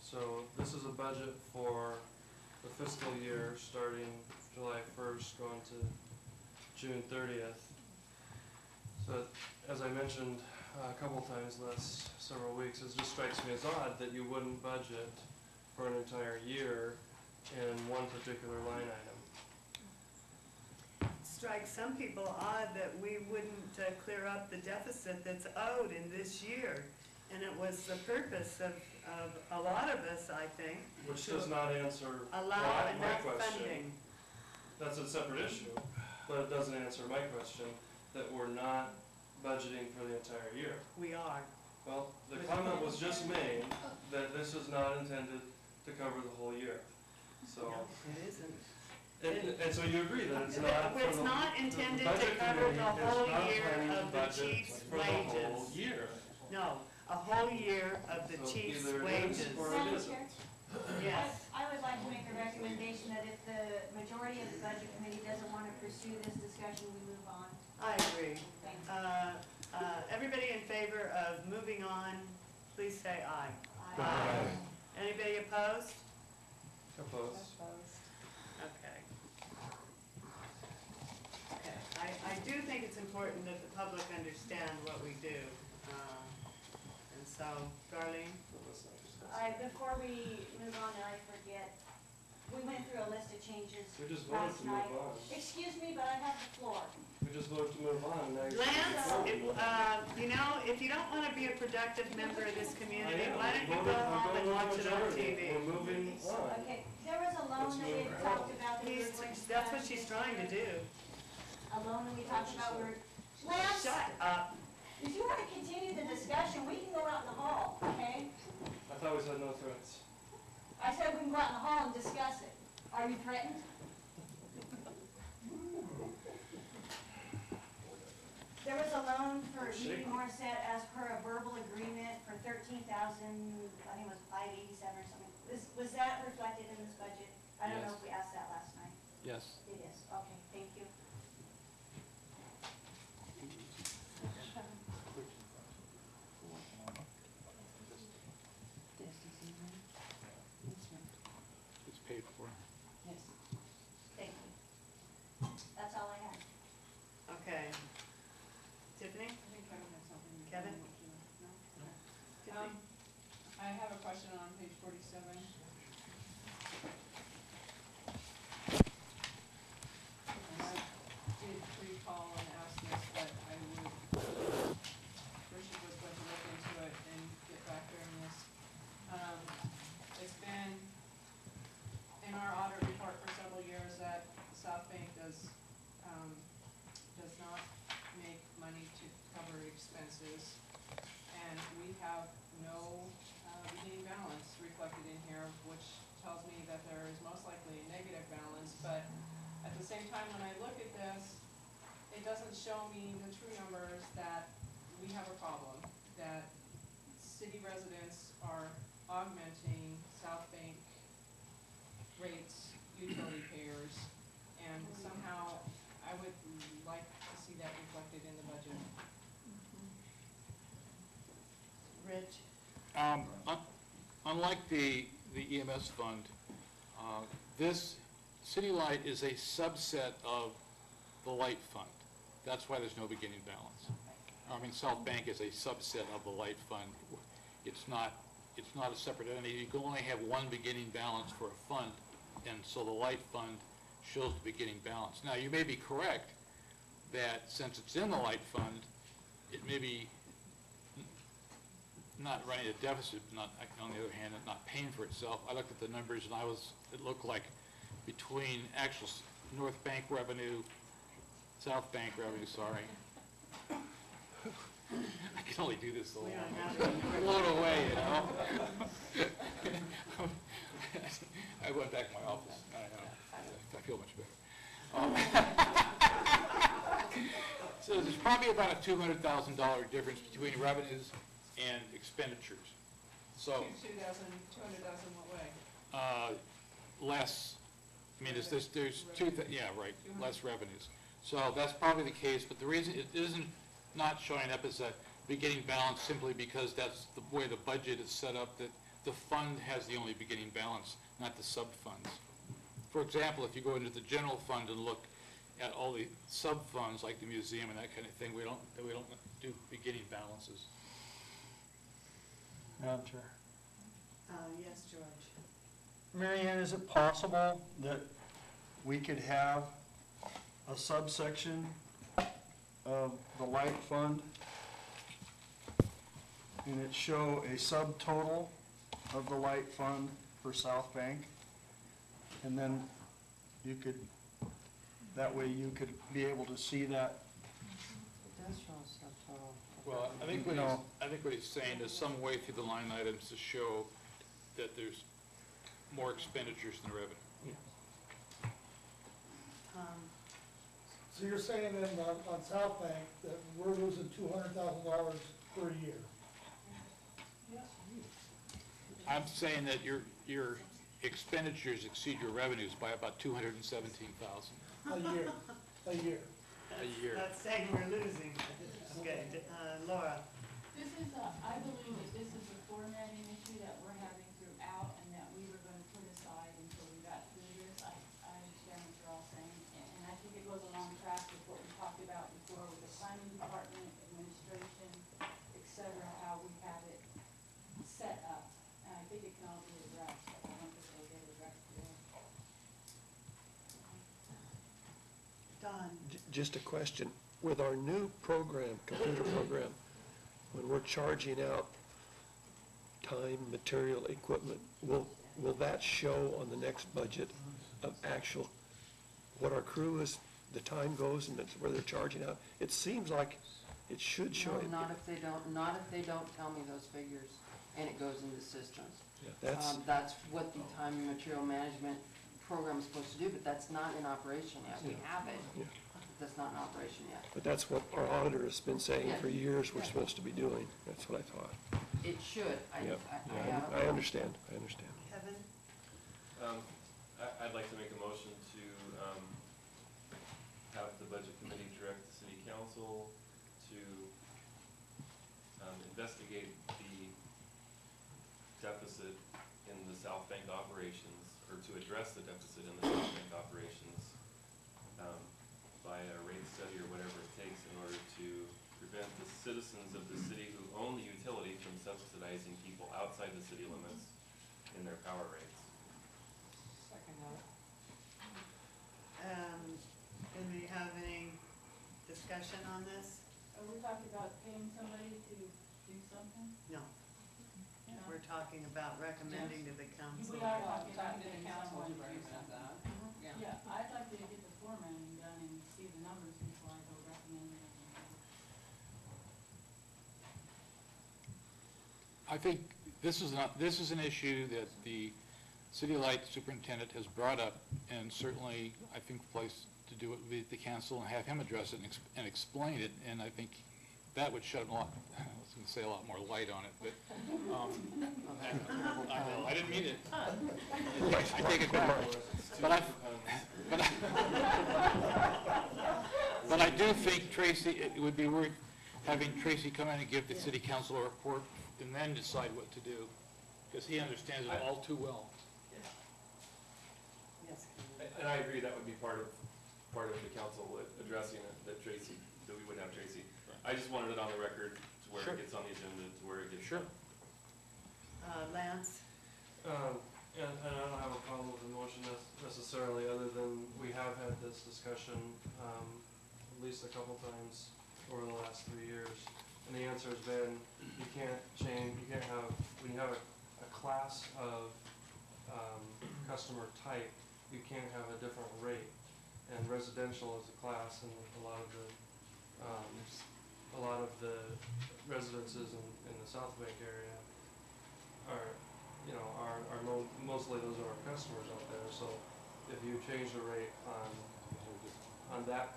So this is a budget for the fiscal year starting July 1st, going to June 30th. So as I mentioned a couple times the last several weeks, it just strikes me as odd that you wouldn't budget for an entire year in one particular line item. Strikes some people odd that we wouldn't clear up the deficit that's owed in this year. And it was the purpose of a lot of us, I think. Which to does not answer allow my enough question. funding. That's a separate issue, but it doesn't answer my question, that we're not budgeting for the entire year. We are. Well, the comment was just made that this is not intended to cover the whole year. So, No, it isn't. and so you agree that it's not for the. It's not intended to budget cover committee the is whole not year planning to of the budget chief's for the whole wages. year. No, a whole year of the So chief's either it is wages. or it Madam isn't. Chair? Yes. I would like to make a recommendation that if the majority of the budget committee doesn't want to pursue this discussion, we move on. I agree. Thank you. Everybody in favor of moving on, please say aye. Aye. Anybody opposed? Opposed. Okay. Okay, I do think it's important that the public understand what we do. And so, Darlene? Before we move on, and I forget, we went through a list of changes We just voted last to move night. on. Excuse me, but I have the floor. We just voted to move on, now you're. Lance, you know, if you don't wanna be a productive member of this community, I am. why don't you I'm go voting- I'm home going and with watch the it on majority. TV? We're moving on. Okay, there was a loan Let's that we move had on. talked about that we were He's, going to. that's what she's trying to do. A loan that we talked about, we were, Lance, Shut up. if you want to continue the discussion, we can go out in the hall, okay? I thought we said no threats. I said we can go out in the hall and discuss it. Are you threatened? There was a loan for Edie Morissette as per a verbal agreement for $13,000, I think it was $587 or something. Was that reflected in this budget? I don't know Yes. if we asked that last night. Yes. It is, okay, thank you. It's paid for. Yes. Thank you. That's all I had. Okay. Tiffany? I think Kevin had something. Kevin? No? Tiffany? I have a question on page 47. And I did pre-call and ask this, but I would, Richard was going to look into it and get back during this. It's been in our audit report for several years that South Bank does not make money to cover expenses. And we have no beginning balance reflected in here, which tells me that there is most likely a negative balance. But at the same time, when I look at this, it doesn't show me the true numbers that we have a problem, that city residents are augmenting South Bank rates, utility payers, and somehow I would like to see that reflected in the budget. Rich? Unlike the EMS fund, this City Light is a subset of the light fund. That's why there's no beginning balance. I mean, South Bank is a subset of the light fund. It's not a separate entity. You can only have one beginning balance for a fund, and so the light fund shows the beginning balance. Now, you may be correct that since it's in the light fund, it may be not running a deficit, not, on the other hand, not paying for itself. I looked at the numbers and it looked like between actual North Bank revenue, South Bank revenue, sorry. I can only do this so long. Blown away, you know? I went back to my office. I feel much better. So there's probably about a $200,000 difference between revenues and expenditures. So, 200,000 what way? less, I mean, there's yeah, right, less revenues. So that's probably the case, but the reason it isn't not showing up as a beginning balance simply because that's the way the budget is set up, that the fund has the only beginning balance, not the sub-funds. For example, if you go into the general fund and look at all the sub-funds, like the museum and that kind of thing, we don't do beginning balances. Madam Chair. Yes, George. Mary Ann, is it possible that we could have a subsection of the light fund and it show a subtotal of the light fund for South Bank? And then you could, that way you could be able to see that. Well, I think what he's saying is some way through the line items to show that there's more expenditures than revenue. So you're saying then on South Bank that we're losing $200,000 per year? I'm saying that your expenditures exceed your revenues by about $217,000 A year, a year. a year. That's saying we're losing. Okay, Laura? This is I believe that this is a formatting issue that we're having throughout and that we were gonna put aside until we got through this. I understand what you're all saying, and I think it goes along track with what we talked about before with the planning department, administration, et cetera, how we have it Just a question. With our new program, computer program, when we're charging out time, material, equipment, will that show on the next budget of actual, what our crew is, the time goes and it's where they're charging out? It seems like it should show. No, not if they don't tell me those figures and it goes into systems. Yeah, That's what the time and material management program is supposed to do, but that's not in operation yet. We have it. Yeah. That's not in operation yet. But that's what our auditor has been saying for years we're supposed to be doing. That's what I thought. It should. Yep. Yeah, I understand. Kevin? I'd like to make a motion to have the budget committee direct the city council to investigate the deficit in the South Bank operations, or to address the deficit in the South Bank operations by a rate study or whatever it takes in order to prevent the citizens of the city who own the utility from subsidizing people outside the city limits in their power rates. Second that. Do we have any discussion on this? Are we talking about paying somebody to do something? No. No. We're talking about recommending to the council. We are talking about to the paying council someone to to do recommend something. that. Yeah. Yeah, I'd like to get the formatting done and see the numbers before I go recommending anything. I think this is an issue that the city light superintendent has brought up, and certainly I think the place to do it would be at the council and have him address it and explain it, and I think that would shed a lot, I was going to say a lot more light on it, but I know, I didn't mean it. I take it back. But I do think, Tracy, it would be worth having Tracy come in and give the city council a report and then decide what to do, because he understands it all too well. Yes. And I agree, that would be part of the council addressing it, that we would have Tracy. I just wanted it on the record to where it gets on the agenda, to where it gets. Sure. Lance? And I don't have a problem with the motion necessarily, other than we have had this discussion at least a couple times over the last 3 years. And the answer has been, you can't have, when you have a class of customer type, you can't have a different rate. And residential is a class, and a lot of the residences in the South Bank area are mostly those are our customers out there. So if you change the rate on that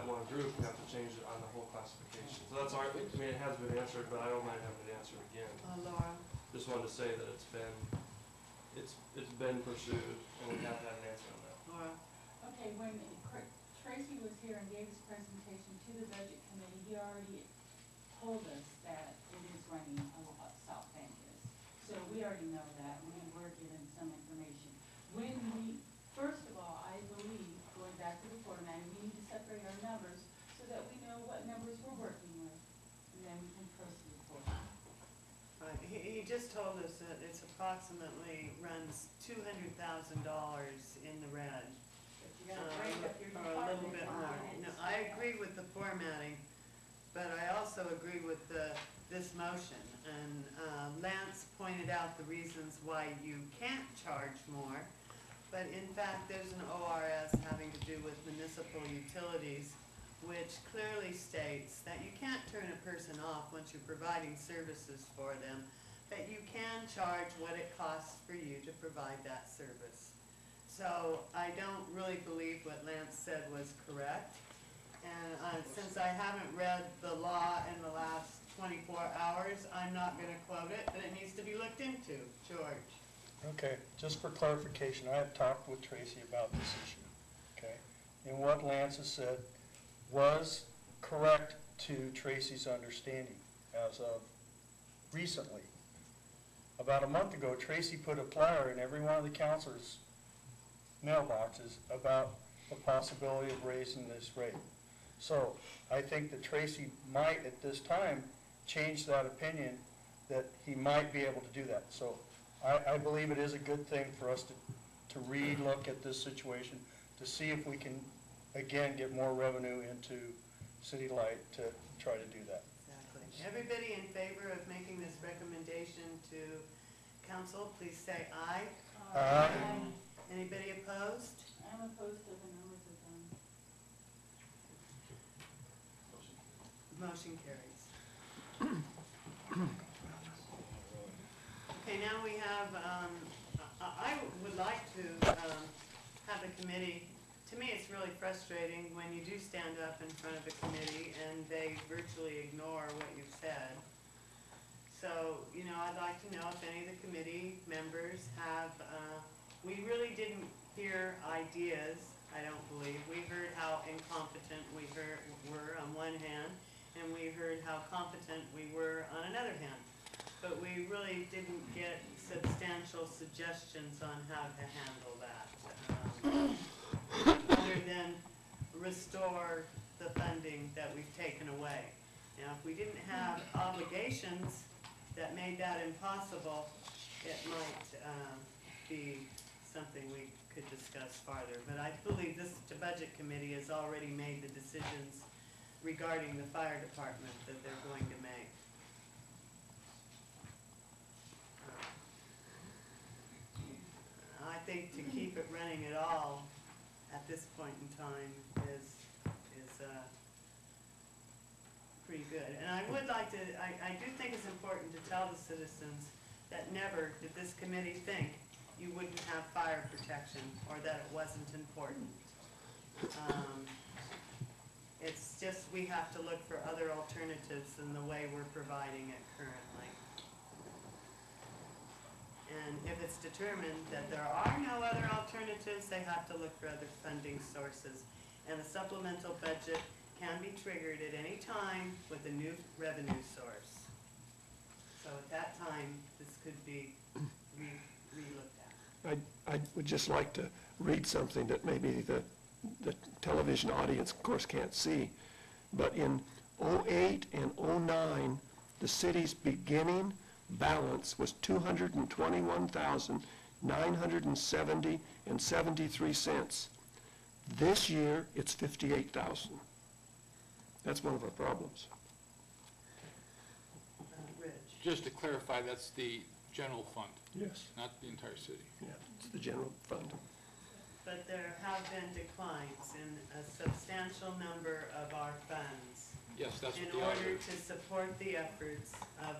one group, you have to change it on the whole classification. So that's it has been answered, but I don't mind having it answered again. Laura? Just wanted to say that it's been pursued, and we have had an answer on that. Laura? Okay, when Tracy was here and gave his presentation to the budget committee, he already told us that it is running a lot, South Bank is. So we already know that, and we were given some information. First of all, I believe, going back to the formatting, we need to separate our numbers so that we know what numbers we're working with, and then we can proceed forward. Right, he just told us that it's approximately runs $200,000 in the red. But you gotta break up your Or a little bit more. departments. No, I agree with the formatting, but I also agree with this motion. And Lance pointed out the reasons why you can't charge more, but in fact, there's an ORS having to do with municipal utilities, which clearly states that you can't turn a person off once you're providing services for them, that you can charge what it costs for you to provide that service. So I don't really believe what Lance said was correct. And since I haven't read the law in the last 24 hours, I'm not going to quote it, but it needs to be looked into. George? Okay, just for clarification, I have talked with Tracy about this issue, okay? And what Lance has said was correct to Tracy's understanding as of recently. About a month ago, Tracy put a flyer in every one of the councilors' mailboxes about the possibility of raising this rate. So I think that Tracy might, at this time, change that opinion that he might be able to do that. So I believe it is a good thing for us to re-look at this situation, to see if we can again, get more revenue into City Light to try to do that. Exactly. Everybody in favor of making this recommendation to council, please say aye. Aye. Anybody opposed? I'm opposed to the numbers of them. Motion carries. Okay, now we have, I would like to have the committee, to me, it's really frustrating when you do stand up in front of a committee and they virtually ignore what you've said. So, I'd like to know if any of the committee members have, we really didn't hear ideas, I don't believe. We heard how incompetent we were on one hand, and we heard how competent we were on another hand. But we really didn't get substantial suggestions on how to handle that, other than restore the funding that we've taken away. Now, if we didn't have obligations that made that impossible, it might be something we could discuss farther. But I believe the budget committee has already made the decisions regarding the fire department that they're going to make. I think to keep it running at all at this point in time is pretty good. And I would like to, I do think it's important to tell the citizens that never did this committee think you wouldn't have fire protection or that it wasn't important. It's just we have to look for other alternatives than the way we're providing it currently. And if it's determined that there are no other alternatives, they have to look for other funding sources. And a supplemental budget can be triggered at any time with a new revenue source. So at that time, this could be re-looked at. I would just like to read something that maybe the television audience, of course, can't see. But in '08 and '09, the city's beginning balance was $221,970.73. This year, it's $58,000. That's one of our problems. Rich? Just to clarify, that's the general fund, Yes. not the entire city. Yeah, it's the general fund. But there have been declines in a substantial number of our funds Yes, that's what in the order auditor. to support the efforts of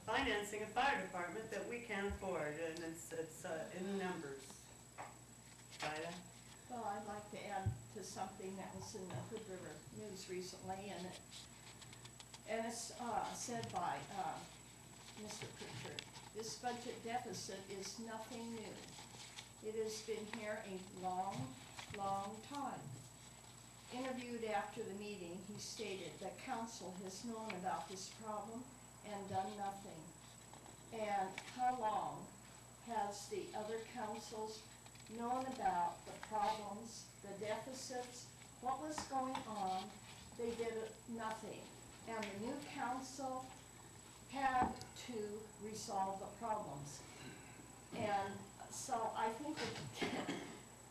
financing a fire department that we can't afford, and it's in the numbers. Vida? Well, I'd like to add to something that was in the Hood River News recently, and it's said by Mr. Pritchard. This budget deficit is nothing new. It has been here a long, long time. Interviewed after the meeting, he stated that council has known about this problem and done nothing. And how long has the other councils known about the problems, the deficits, what was going on? They did nothing. And the new council had to resolve the problems. And so I think that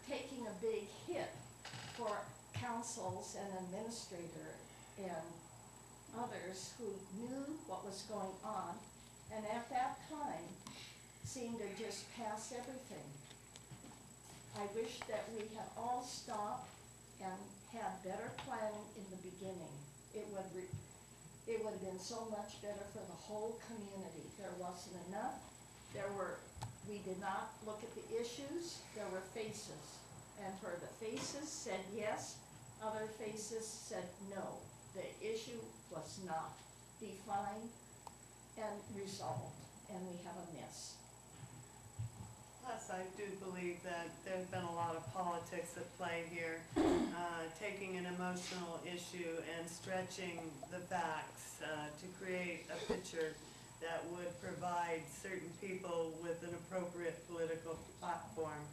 taking a big hit for councils and administrator and others who knew what was going on, and at that time seemed to just pass everything. I wish that we had all stopped and had better planning in the beginning. It would have been so much better for the whole community. There wasn't enough. We did not look at the issues. There were faces. And for the faces said yes, other faces said no. The issue was not defined and resolved, and we have a mess. Plus, I do believe that there's been a lot of politics at play here, taking an emotional issue and stretching the facts to create a picture that would provide certain people with an appropriate political platform.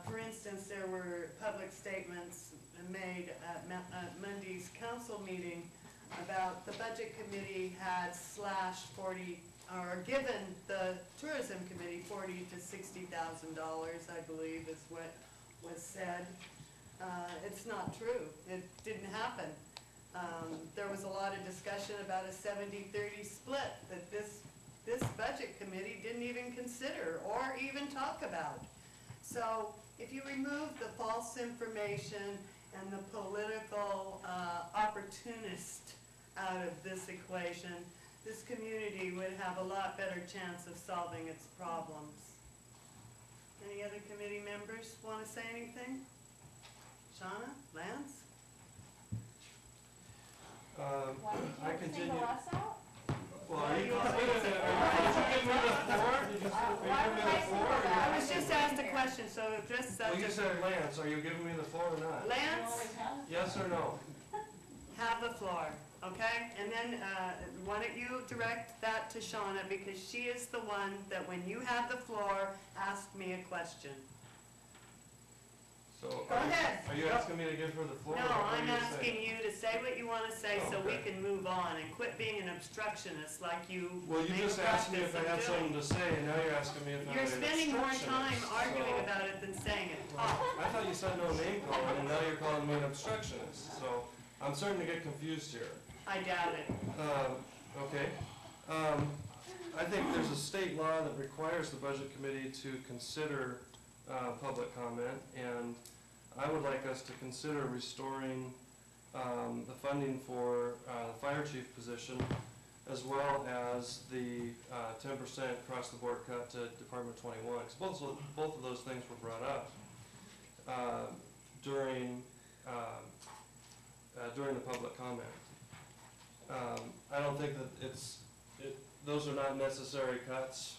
For instance, there were public statements made at Monday's council meeting about the budget committee had slashed 40, or given the tourism committee $40,000 to $60,000, I believe is what was said. It's not true. It didn't happen. There was a lot of discussion about a 70-30 split that this budget committee didn't even consider or even talk about. So if you remove the false information and the political opportunist out of this equation, this community would have a lot better chance of solving its problems. Any other committee members want to say anything? Shauna? Lance? Why I did you continue. single us out? Well, are you, did you give me the floor? Did you give me the floor? I was just asked a question, so address that. Well, you said Lance, are you giving me the floor or not? Lance, Yes or no? have the floor, okay? And then, why don't you direct that to Shauna, because she is the one that when you have the floor, asked me a question. So, Go ahead. are you asking me to give her the floor? No, or what are I'm you asking saying? you to say what you want to say so we Okay. can move on and quit being an obstructionist like you Well, you make a just asked me if practice I had of something doing. to say, and now you're asking me if I'm You're an spending more time obstructionist. arguing So- about it than saying it. Well, I thought you said no name calling, and now you're calling me an obstructionist, so I'm starting to get confused here. I doubt it. Okay. I think there's a state law that requires the budget committee to consider public comment, and I would like us to consider restoring the funding for the fire chief position, as well as the 10% across-the-board cut to Department 21. Because both of those things were brought up during the public comment. I don't think that those are not necessary cuts.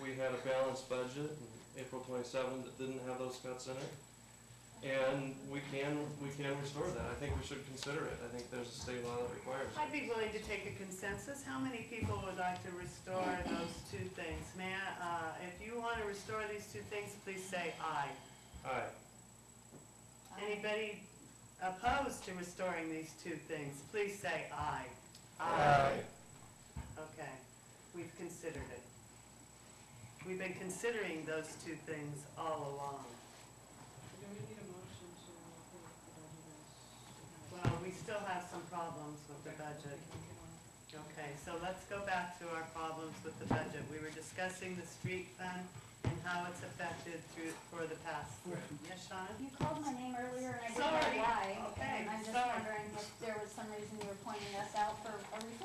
We had a balanced budget in April 27 that didn't have those cuts in it. And we can restore that. I think we should consider it. I think there's a state law that requires it. I'd be willing to take a consensus. How many people would like to restore those two things? May I, if you want to restore these two things, please say aye. Aye. Anybody opposed to restoring these two things, please say aye. Aye. Okay, we've considered it. We've been considering those two things all along. Do we need a motion to approve the budget as? Well, we still have some problems with the budget. Okay, so let's go back to our problems with the budget. We were discussing the street fund and how it's affected for the past. Yes, Shauna? You called my name earlier and I didn't Sorry. know why. Okay, And I'm just sorry. wondering if there was some reason you were pointing us out for a reason?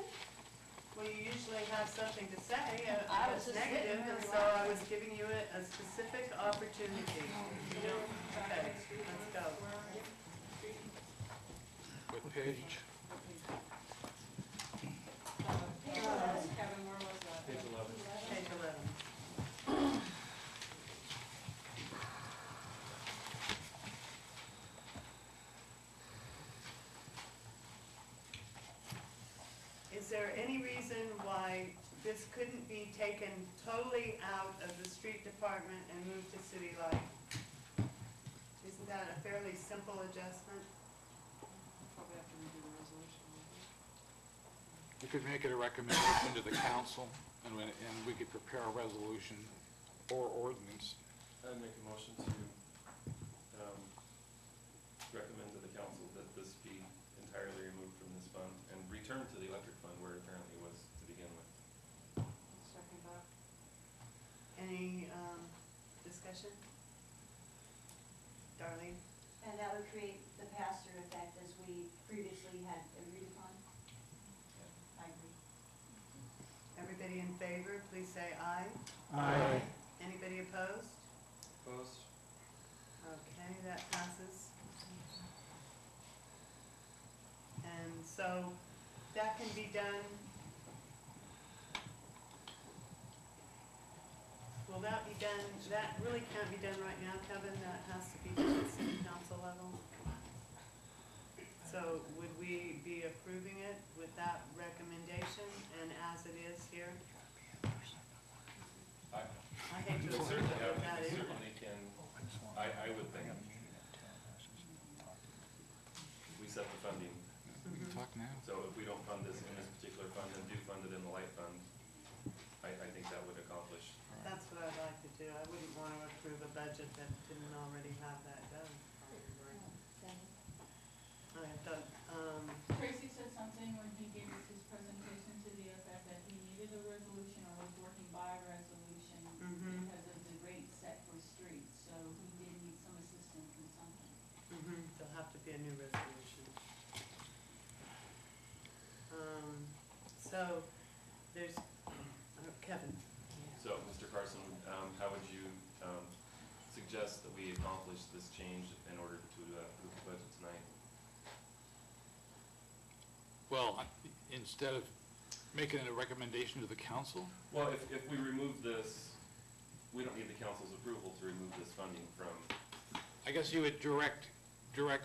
Well, you usually have something to say, I was that's just negative, sitting and really so well. I was giving you a specific opportunity. You don't, okay, let's go. What page? Kevin, where was that? Page 11. Page 11. Is there any reason why this couldn't be taken totally out of the street department and moved to city light? Isn't that a fairly simple adjustment? Probably have to redo the resolution. You could make it a recommendation to the council, and we could prepare a resolution or ordinance. I'd make a motion to recommend to the council that this be entirely removed from this fund and returned to the electric fund where it apparently was to begin with. Second that. Any discussion? Darlene? And that would create the pass-through effect as we previously had agreed upon? I agree. Everybody in favor, please say aye. Aye. Anybody opposed? Opposed? Okay, that passes. And so that can be done. Will that be done, that really can't be done right now, Kevin, that has to be done at city council level? So would we be approving it with that recommendation and as it is here? I hate to We approve certainly it have, with that we in it. certainly can, I would think, we set the funding. Talk now. So if we don't fund this in this particular fund and do fund it in the light fund, I think that would accomplish. That's what I'd like to to. I wouldn't want to approve a budget that didn't already have that done. I thought, Tracy said something when he gave us his presentation to the effect that he needed a resolution or was working by resolution because of the rate set for streets, so he did need some assistance in something. there'll have to be a new resolution. So, there's, Kevin. So, Mr. Carson, how would you suggest that we accomplish this change in order to approve the budget tonight? Well, instead of making it a recommendation to the council? Well, if we remove this, we don't need the council's approval to remove this funding from. I guess you would direct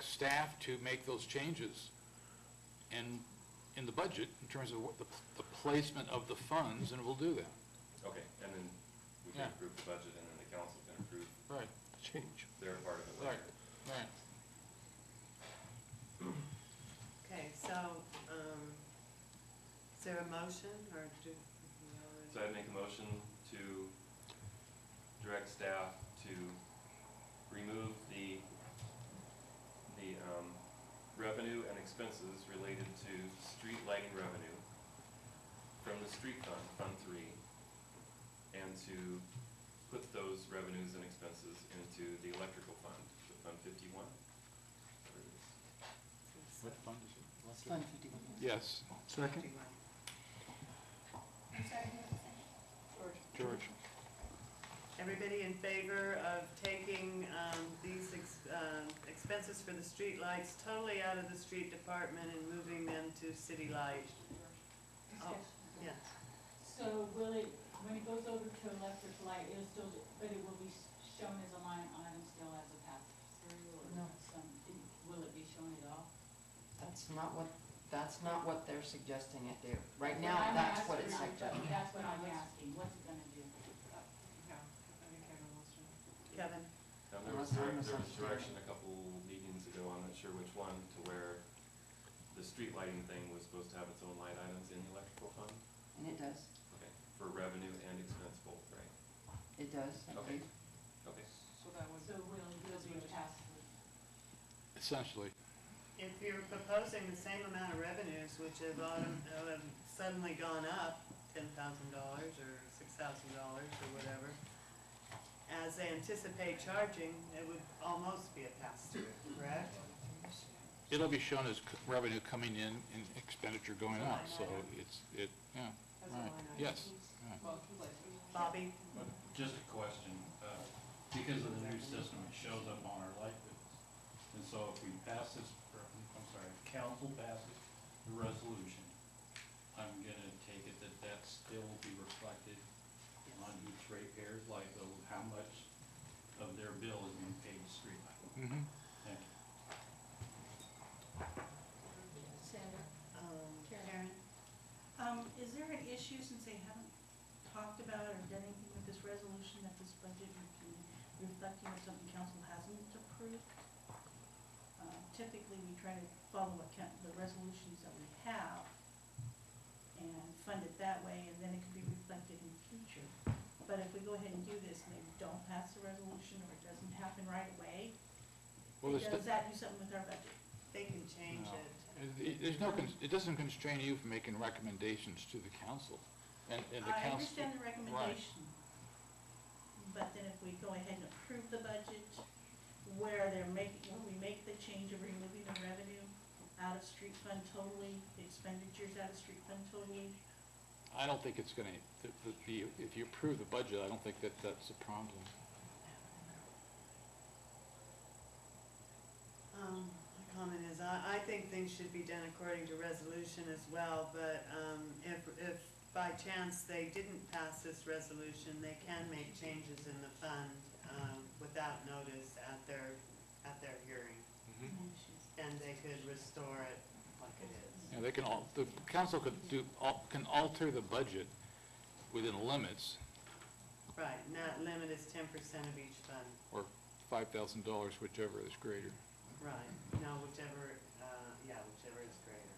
staff to make those changes and in the budget in terms of what the placement of the funds, and we'll do that. Okay, and then we can approve the budget, and then the council can approve. Right. Change. Their part of it Right, later. right. Okay, so, is there a motion, or do we already? So I'd make a motion to direct staff to remove the revenue and expenses related to street lighting revenue from the street fund, Fund 3, and to put those revenues and expenses into the electrical fund, the Fund 51. Whatever it is. What fund is it? Fund 51. Yes, Second? George. Everybody in favor of taking these expenses for the street lights totally out of the street department and moving them to city light? Oh, yes. So will it, when it goes over to electric light, it'll still, but it will be shown as a line item still as a pass-through, or No. will it be shown at all? That's not what they're suggesting it do. Right Well, now, I'm that's what it's asking, suggesting. That's what I'm asking, what's it gonna do? Kevin? Now, Unless there I'm was misunderstanding. direction a couple meetings ago, I'm not sure which one, to where the street lighting thing was supposed to have its own line items in the electrical fund. And it does. Okay, for revenue and expense both, right? It does, I Okay. think. Okay. So will be a pass-through? Essentially. If you're proposing the same amount of revenues, which have suddenly gone up $10,000 or $6,000 or whatever, as they anticipate charging, it would almost be a pass-through, correct? It'll be shown as revenue coming in and expenditure going out, so yeah, right, yes. Yeah. Bobby? Just a question, because of the new system, it shows up on our light bills. And so if we pass this, council passes the resolution, I'm gonna take it that still will be reflected on each ratepayer's light bill, how much of their bill is being paid to street light. Thank you. Sandra? Karen? Is there an issue, since they haven't talked about or done anything with this resolution, that this budget would be reflecting of something council hasn't approved? Typically, we try to follow the resolutions that we have and fund it that way, and then it can be reflected in the future. But if we go ahead and do this and they don't pass the resolution, or it doesn't happen right away, Well, does that do something with our budget? They can change No. it. There's no, it doesn't constrain you from making recommendations to the council. And the council. I understand the recommendation, but then if we go ahead and approve the budget, where we make the change of removing the revenue out of street fund totally, the expenditures out of street fund totally, I don't think it's gonna, if you approve the budget, I don't think that's a problem. My comment is, I think things should be done according to resolution as well, but if by chance they didn't pass this resolution, they can make changes in the fund without notice at their hearing. And they could restore it like it is. Yeah, they can the council can alter the budget within limits, Right, and that limit is 10% of each fund. or $5,000, whichever is greater. Right, no, whichever is greater.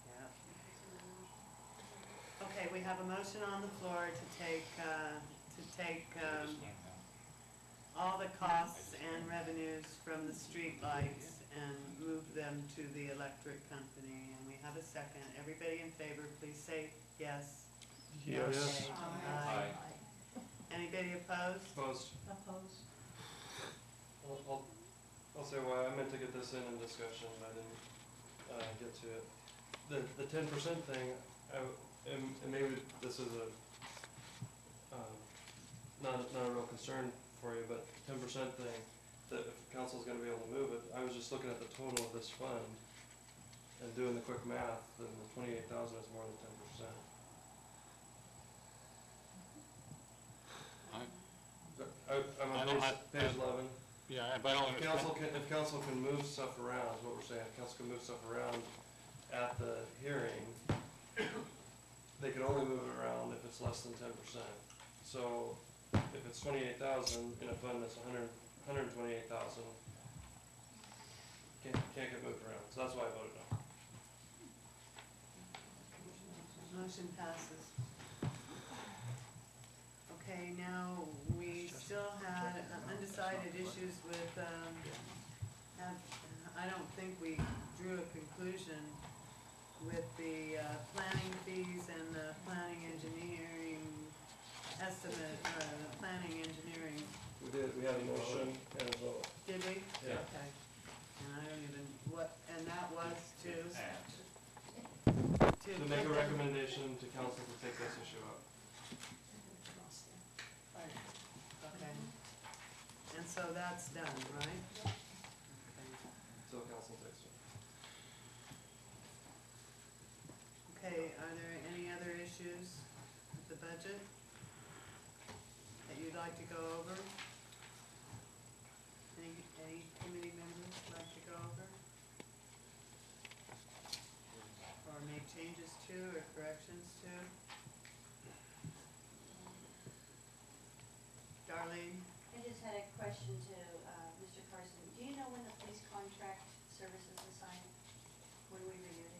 Yeah. Okay, we have a motion on the floor to take, to to take, all the costs and revenues from the streetlights and move them to the electric company, and we have a second. Everybody in favor, please say yes. Yes. Aye. Anybody opposed? Opposed. Opposed. I'll say why. I meant to get this in discussion, but I didn't, get to it. The 10% thing, and maybe this is not a real concern for you, but 10% thing, that if council's gonna be able to move it, I was just looking at the total of this fund and doing the quick math, then the 28,000 is more than 10%. I'm I on don't- page 11. Yeah, but I don't understand. If council can move stuff around, is what we're saying, if council can move stuff around at the hearing, they can only move it around if it's less than 10%. So if it's 28,000 in a fund that's 128,000, can't get moved around, so that's why I voted no. Motion passes. Okay, now, we still had undecided issues with, I don't think we drew a conclusion with the planning fees and the planning engineering estimate, the planning engineering. We did, we had a motion and a vote. Did we? Yeah. Okay. And I don't even, and that was to To make a recommendation to council to take this issue up. Okay. And so that's done, right? Okay. So council takes it. Okay, are there any other issues with the budget that you'd like to go over? Any committee members like to go over? Or make changes to, or corrections to? Darlene? I just had a question to Mr. Carson. Do you know when the police contract services was signed? When we renewed it?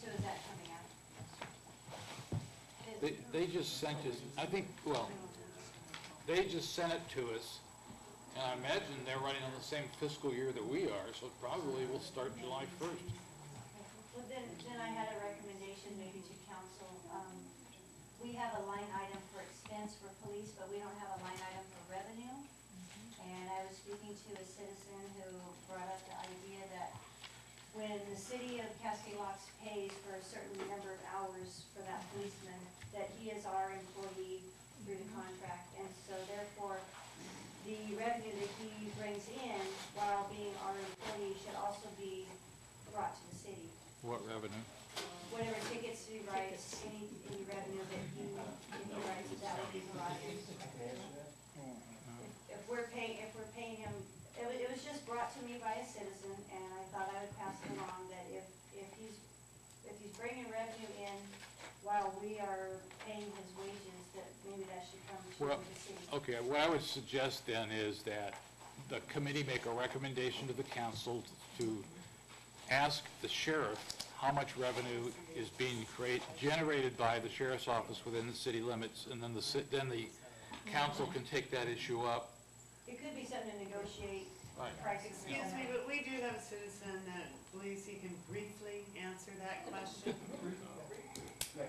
So is that coming out? They just sent us, I think, well, they just sent it to us, and I imagine they're running on the same fiscal year that we are, so it probably will start July 1st. Well, then I had a recommendation maybe to council. We have a line item for expense for police, but we don't have a line item for revenue. And I was speaking to a citizen who brought up the idea that when the city of Cascade Locks pays for a certain number of hours for that policeman, that he is our employee through the contract. And so therefore, the revenue that he brings in while being our employee should also be brought to the city. What revenue? Whatever tickets he writes, any revenue that he writes, that would be brought in. If we're paying him, it was just brought to me by a citizen, and I thought I would pass it along, that if he's bringing revenue in while we are paying his wages, that maybe that should come to Well, the city. okay, what I would suggest then is that the committee make a recommendation to the council to ask the sheriff how much revenue is being generated by the sheriff's office within the city limits, and then the council can take that issue up. It could be something to negotiate Right. prices. Excuse me, but we do have a citizen that believes he can briefly answer that question.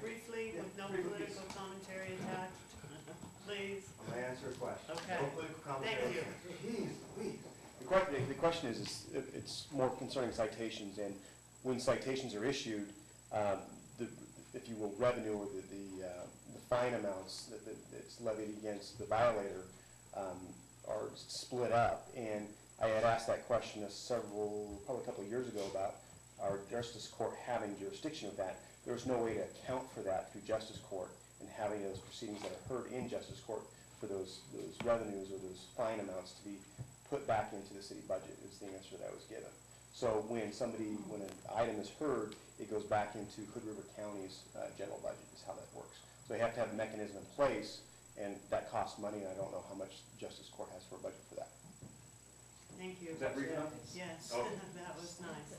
Briefly, with no political commentary attached, please. I'm going to answer a question. Okay. No political commentary. Thank you. Please. The question is, it's more concerning citations, and when citations are issued, if you will, revenue or the fine amounts that's levied against the violator are split up. And I had asked that question probably a couple of years ago about our justice court having jurisdiction of that. There was no way to account for that through justice court and having those proceedings that are heard in justice court for those revenues or those fine amounts to be put back into the city budget is the answer that was given. So when an item is heard, it goes back into Hood River County's general budget is how that works. So they have to have a mechanism in place, and that costs money, and I don't know how much justice court has for a budget for that. Thank you. Is that brief enough? Yes, Okay. that was nice.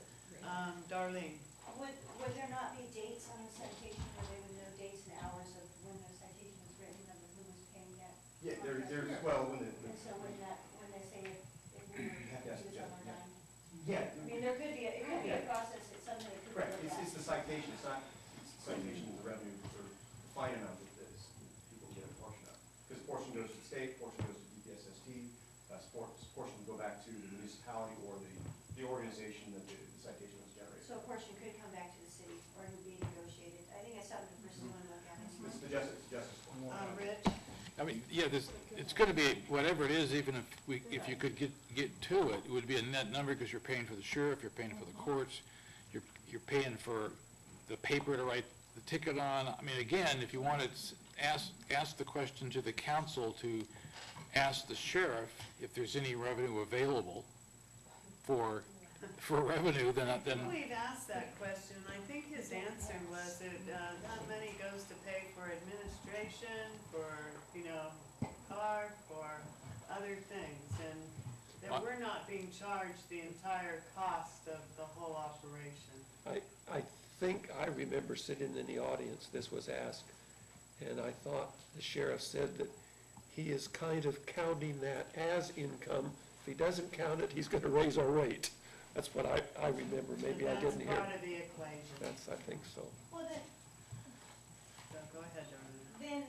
Darlene? Would there not be dates on the citation where they would know dates and hours of when the citation was written and who was paying that? Yeah, there's, contract? well, when And so when they say if we were, have to ask he the was on judge, our dime? yeah. I mean, there could be, it could be a process, it's something that could be Correct, looked at. it's the citation, it's not, citation is the revenue for the fine amount that people get a portion of. Because a portion goes to the state, portion goes to DPSST, portion can go back to the municipality or the organization that the citation was generated. So a portion could come back to the city, or it would be negotiated. I think it's something to pursue and look at. It's the justice point. Rich? I mean, yeah, it's gonna be, whatever it is, even if you could get to it, it would be a net number, because you're paying for the sheriff, you're paying for the courts, you're paying for the paper to write the ticket on. I mean, again, if you want to ask the question to the council to ask the sheriff if there's any revenue available for revenue, then. I think we've asked that question, and I think his answer was that, that money goes to pay for administration, for, car, for other things, and that we're not being charged the entire cost of the whole operation. I think I remember sitting in the audience, this was asked, and I thought the sheriff said that he is kind of counting that as income. If he doesn't count it, he's gonna raise our rate. That's what I remember, maybe I didn't hear. That's part of the equation. I think so. Well, then, So go ahead, Darlene. then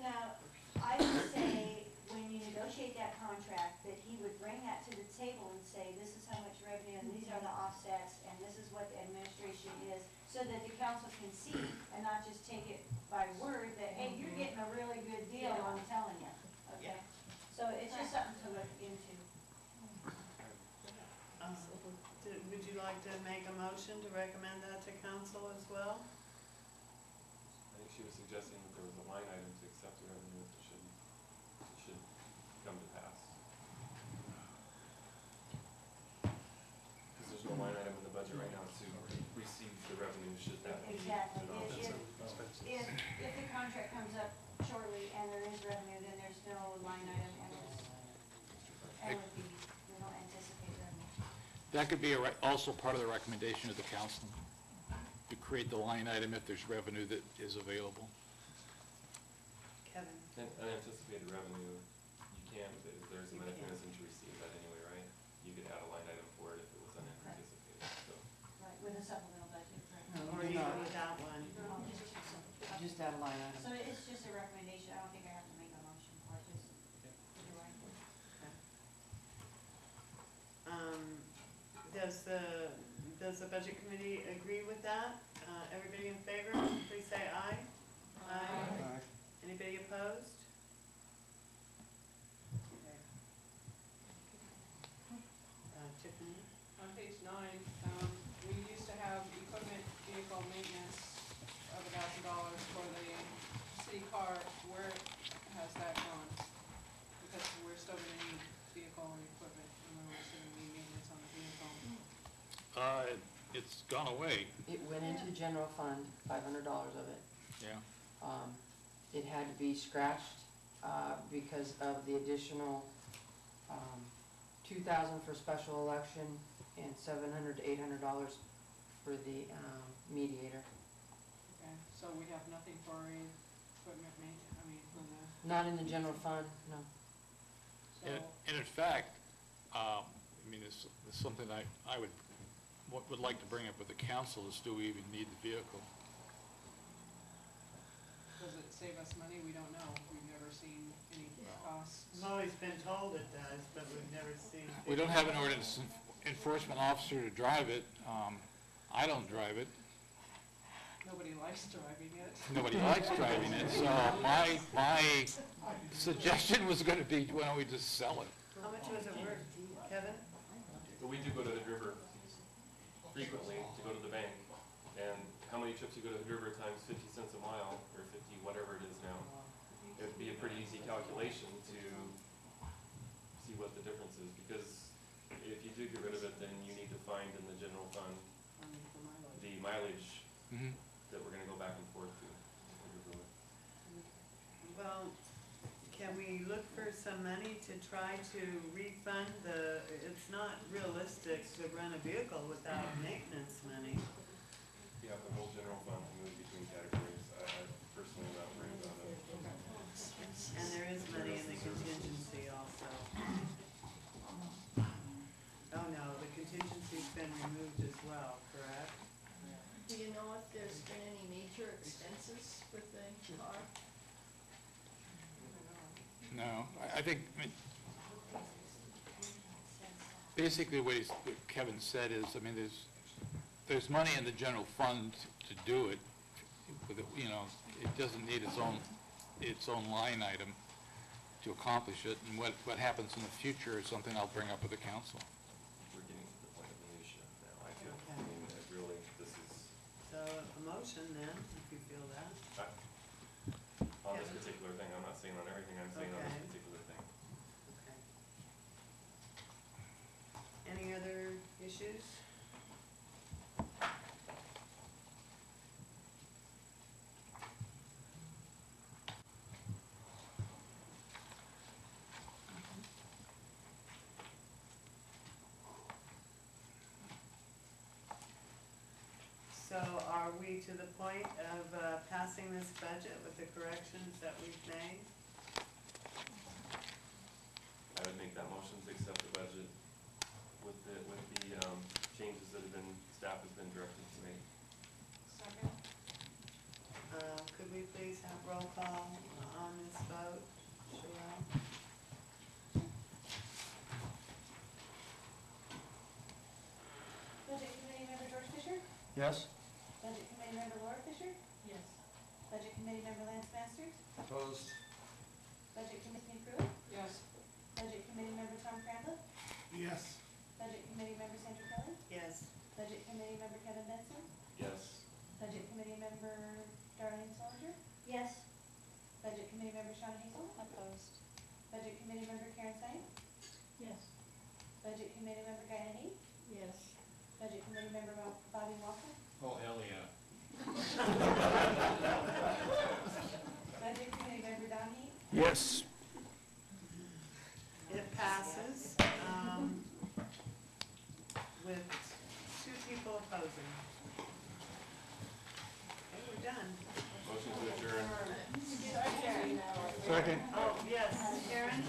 I would say, when you negotiate that contract, that he would bring that to the table and say, this is how much revenue, and these are the offsets, and this is what the administration is, so that the council can see, and not just take it by word, that, hey, you're getting a really good deal, I'm telling you, okay? So it's just something to look into. Would you like to make a motion to recommend that to council as well? I think she was suggesting that there was a line item to accept the revenue if it should come to pass. Because there's no line item in the budget right now to receive the revenue should that be. Exactly. Expenses. If the contract comes up shortly and there is revenue, then there's no line item and would be, we don't anticipate revenue. That could be also part of the recommendation of the council, to create the line item if there's revenue that is available. Kevin? And unanticipated revenue, you can, there's a mechanism to receive that anyway, right? You could add a line item for it if it was unanticipated, so. Right, with a supplemental budget, right? Or even without one? Just add a line item. So it's just a recommendation, I don't think I have to make a motion for it, just, you're right. Does the budget committee agree with that? Everybody in favor, please say aye. Aye. Anybody opposed? Okay. Tiffany? On page 9, we used to have equipment, vehicle maintenance of $1,000 for the city car. Where has that gone? Because we're still gonna need vehicle and equipment, and we're still gonna need maintenance on the vehicle. It's gone away, It went into the general fund, $500 of it. yeah. It had to be scratched, because of the additional, 2,000 for special election and $700 to $800 for the, mediator. Okay, so we have nothing for equipment for the, Not in the general fund, no. so. And in fact, it's something I would like to bring up with the council is, do we even need the vehicle? Does it save us money? We don't know. We've never seen any costs. I've always been told it does, but we've never seen. We don't have an ordinance enforcement officer to drive it. I don't drive it. Nobody likes driving it. Nobody likes driving it, so my suggestion was gonna be, why don't we just sell it? How much was it worth, Kevin? But we do go to the river frequently to go to the bank, and how many trips you go to the river times 50 cents a mile, or 50, whatever it is now, it would be a pretty easy calculation to see what the difference is, because if you do get rid of it, then you need to find in the general fund the mileage that we're gonna go back and forth to. Well, can we look for some money to try to refund it's not realistic to run a vehicle without maintenance money. Yeah, the whole general fund can move between categories. I personally am not worried about it. And there is money in the contingency also. Oh, no, the contingency's been removed as well, correct? Do you know if there's been any major expenses with the car? No, I think, I mean, basically what Kevin said is, I mean, there's money in the general fund to do it, with it, you know, it doesn't need its own line item to accomplish it, and what happens in the future is something I'll bring up with the council. We're getting to the point of minutia now. I feel, I mean, it really, this is, So a motion then, if you feel that. on this particular thing, I'm not saying on everything, I'm saying on this Okay. particular thing. Okay. Any other issues? So are we to the point of passing this budget with the corrections that we've made? I would make that motion to accept the budget with the changes that have been, staff has been directed to make. Second? Could we please have roll call on this vote? Sherelle? Budget Committee Member George Fisher? Yes? Budget Committee Member Laura Fisher? Yes. Budget Committee Member Lance Masters? Opposed? Budget Committee Pruitt? Yes. Budget Committee Member Tom Crandall? Yes. Budget Committee Member Sandra Kelly? Yes. Budget Committee Member Kevin Benson? Yes. Budget Committee Member Darlene Solinger? Yes. Budget Committee Member Sean Hazel? Opposed. Budget Committee Member Karen Sain? Yes. Budget Committee Member Diana Neat? Yes. Budget Committee Member Bobby Walker? Oh, hell yeah. Budget Committee Member Don Heat? Yes. It passes, with 2 people opposing. Okay, we're done. Motion to adjourn. Second. Oh, yes, Karen?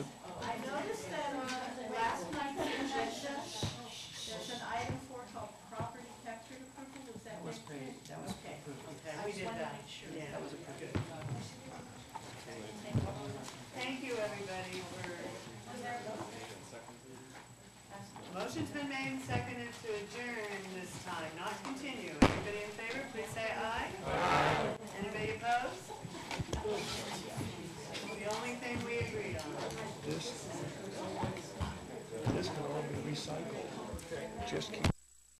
I noticed that on last night's agenda, there's an item 4 called property tax rate approval, was that? Was paid, that was Okay. approved. Okay, I we just did wanted to that. make sure. Yeah. That was approved. Good. Thank you, everybody, for, motion's been made and seconded to adjourn this time, not continue. Everybody in favor, please say aye. Aye. Anybody opposed? The only thing we agreed on. This can all be recycled. Just keep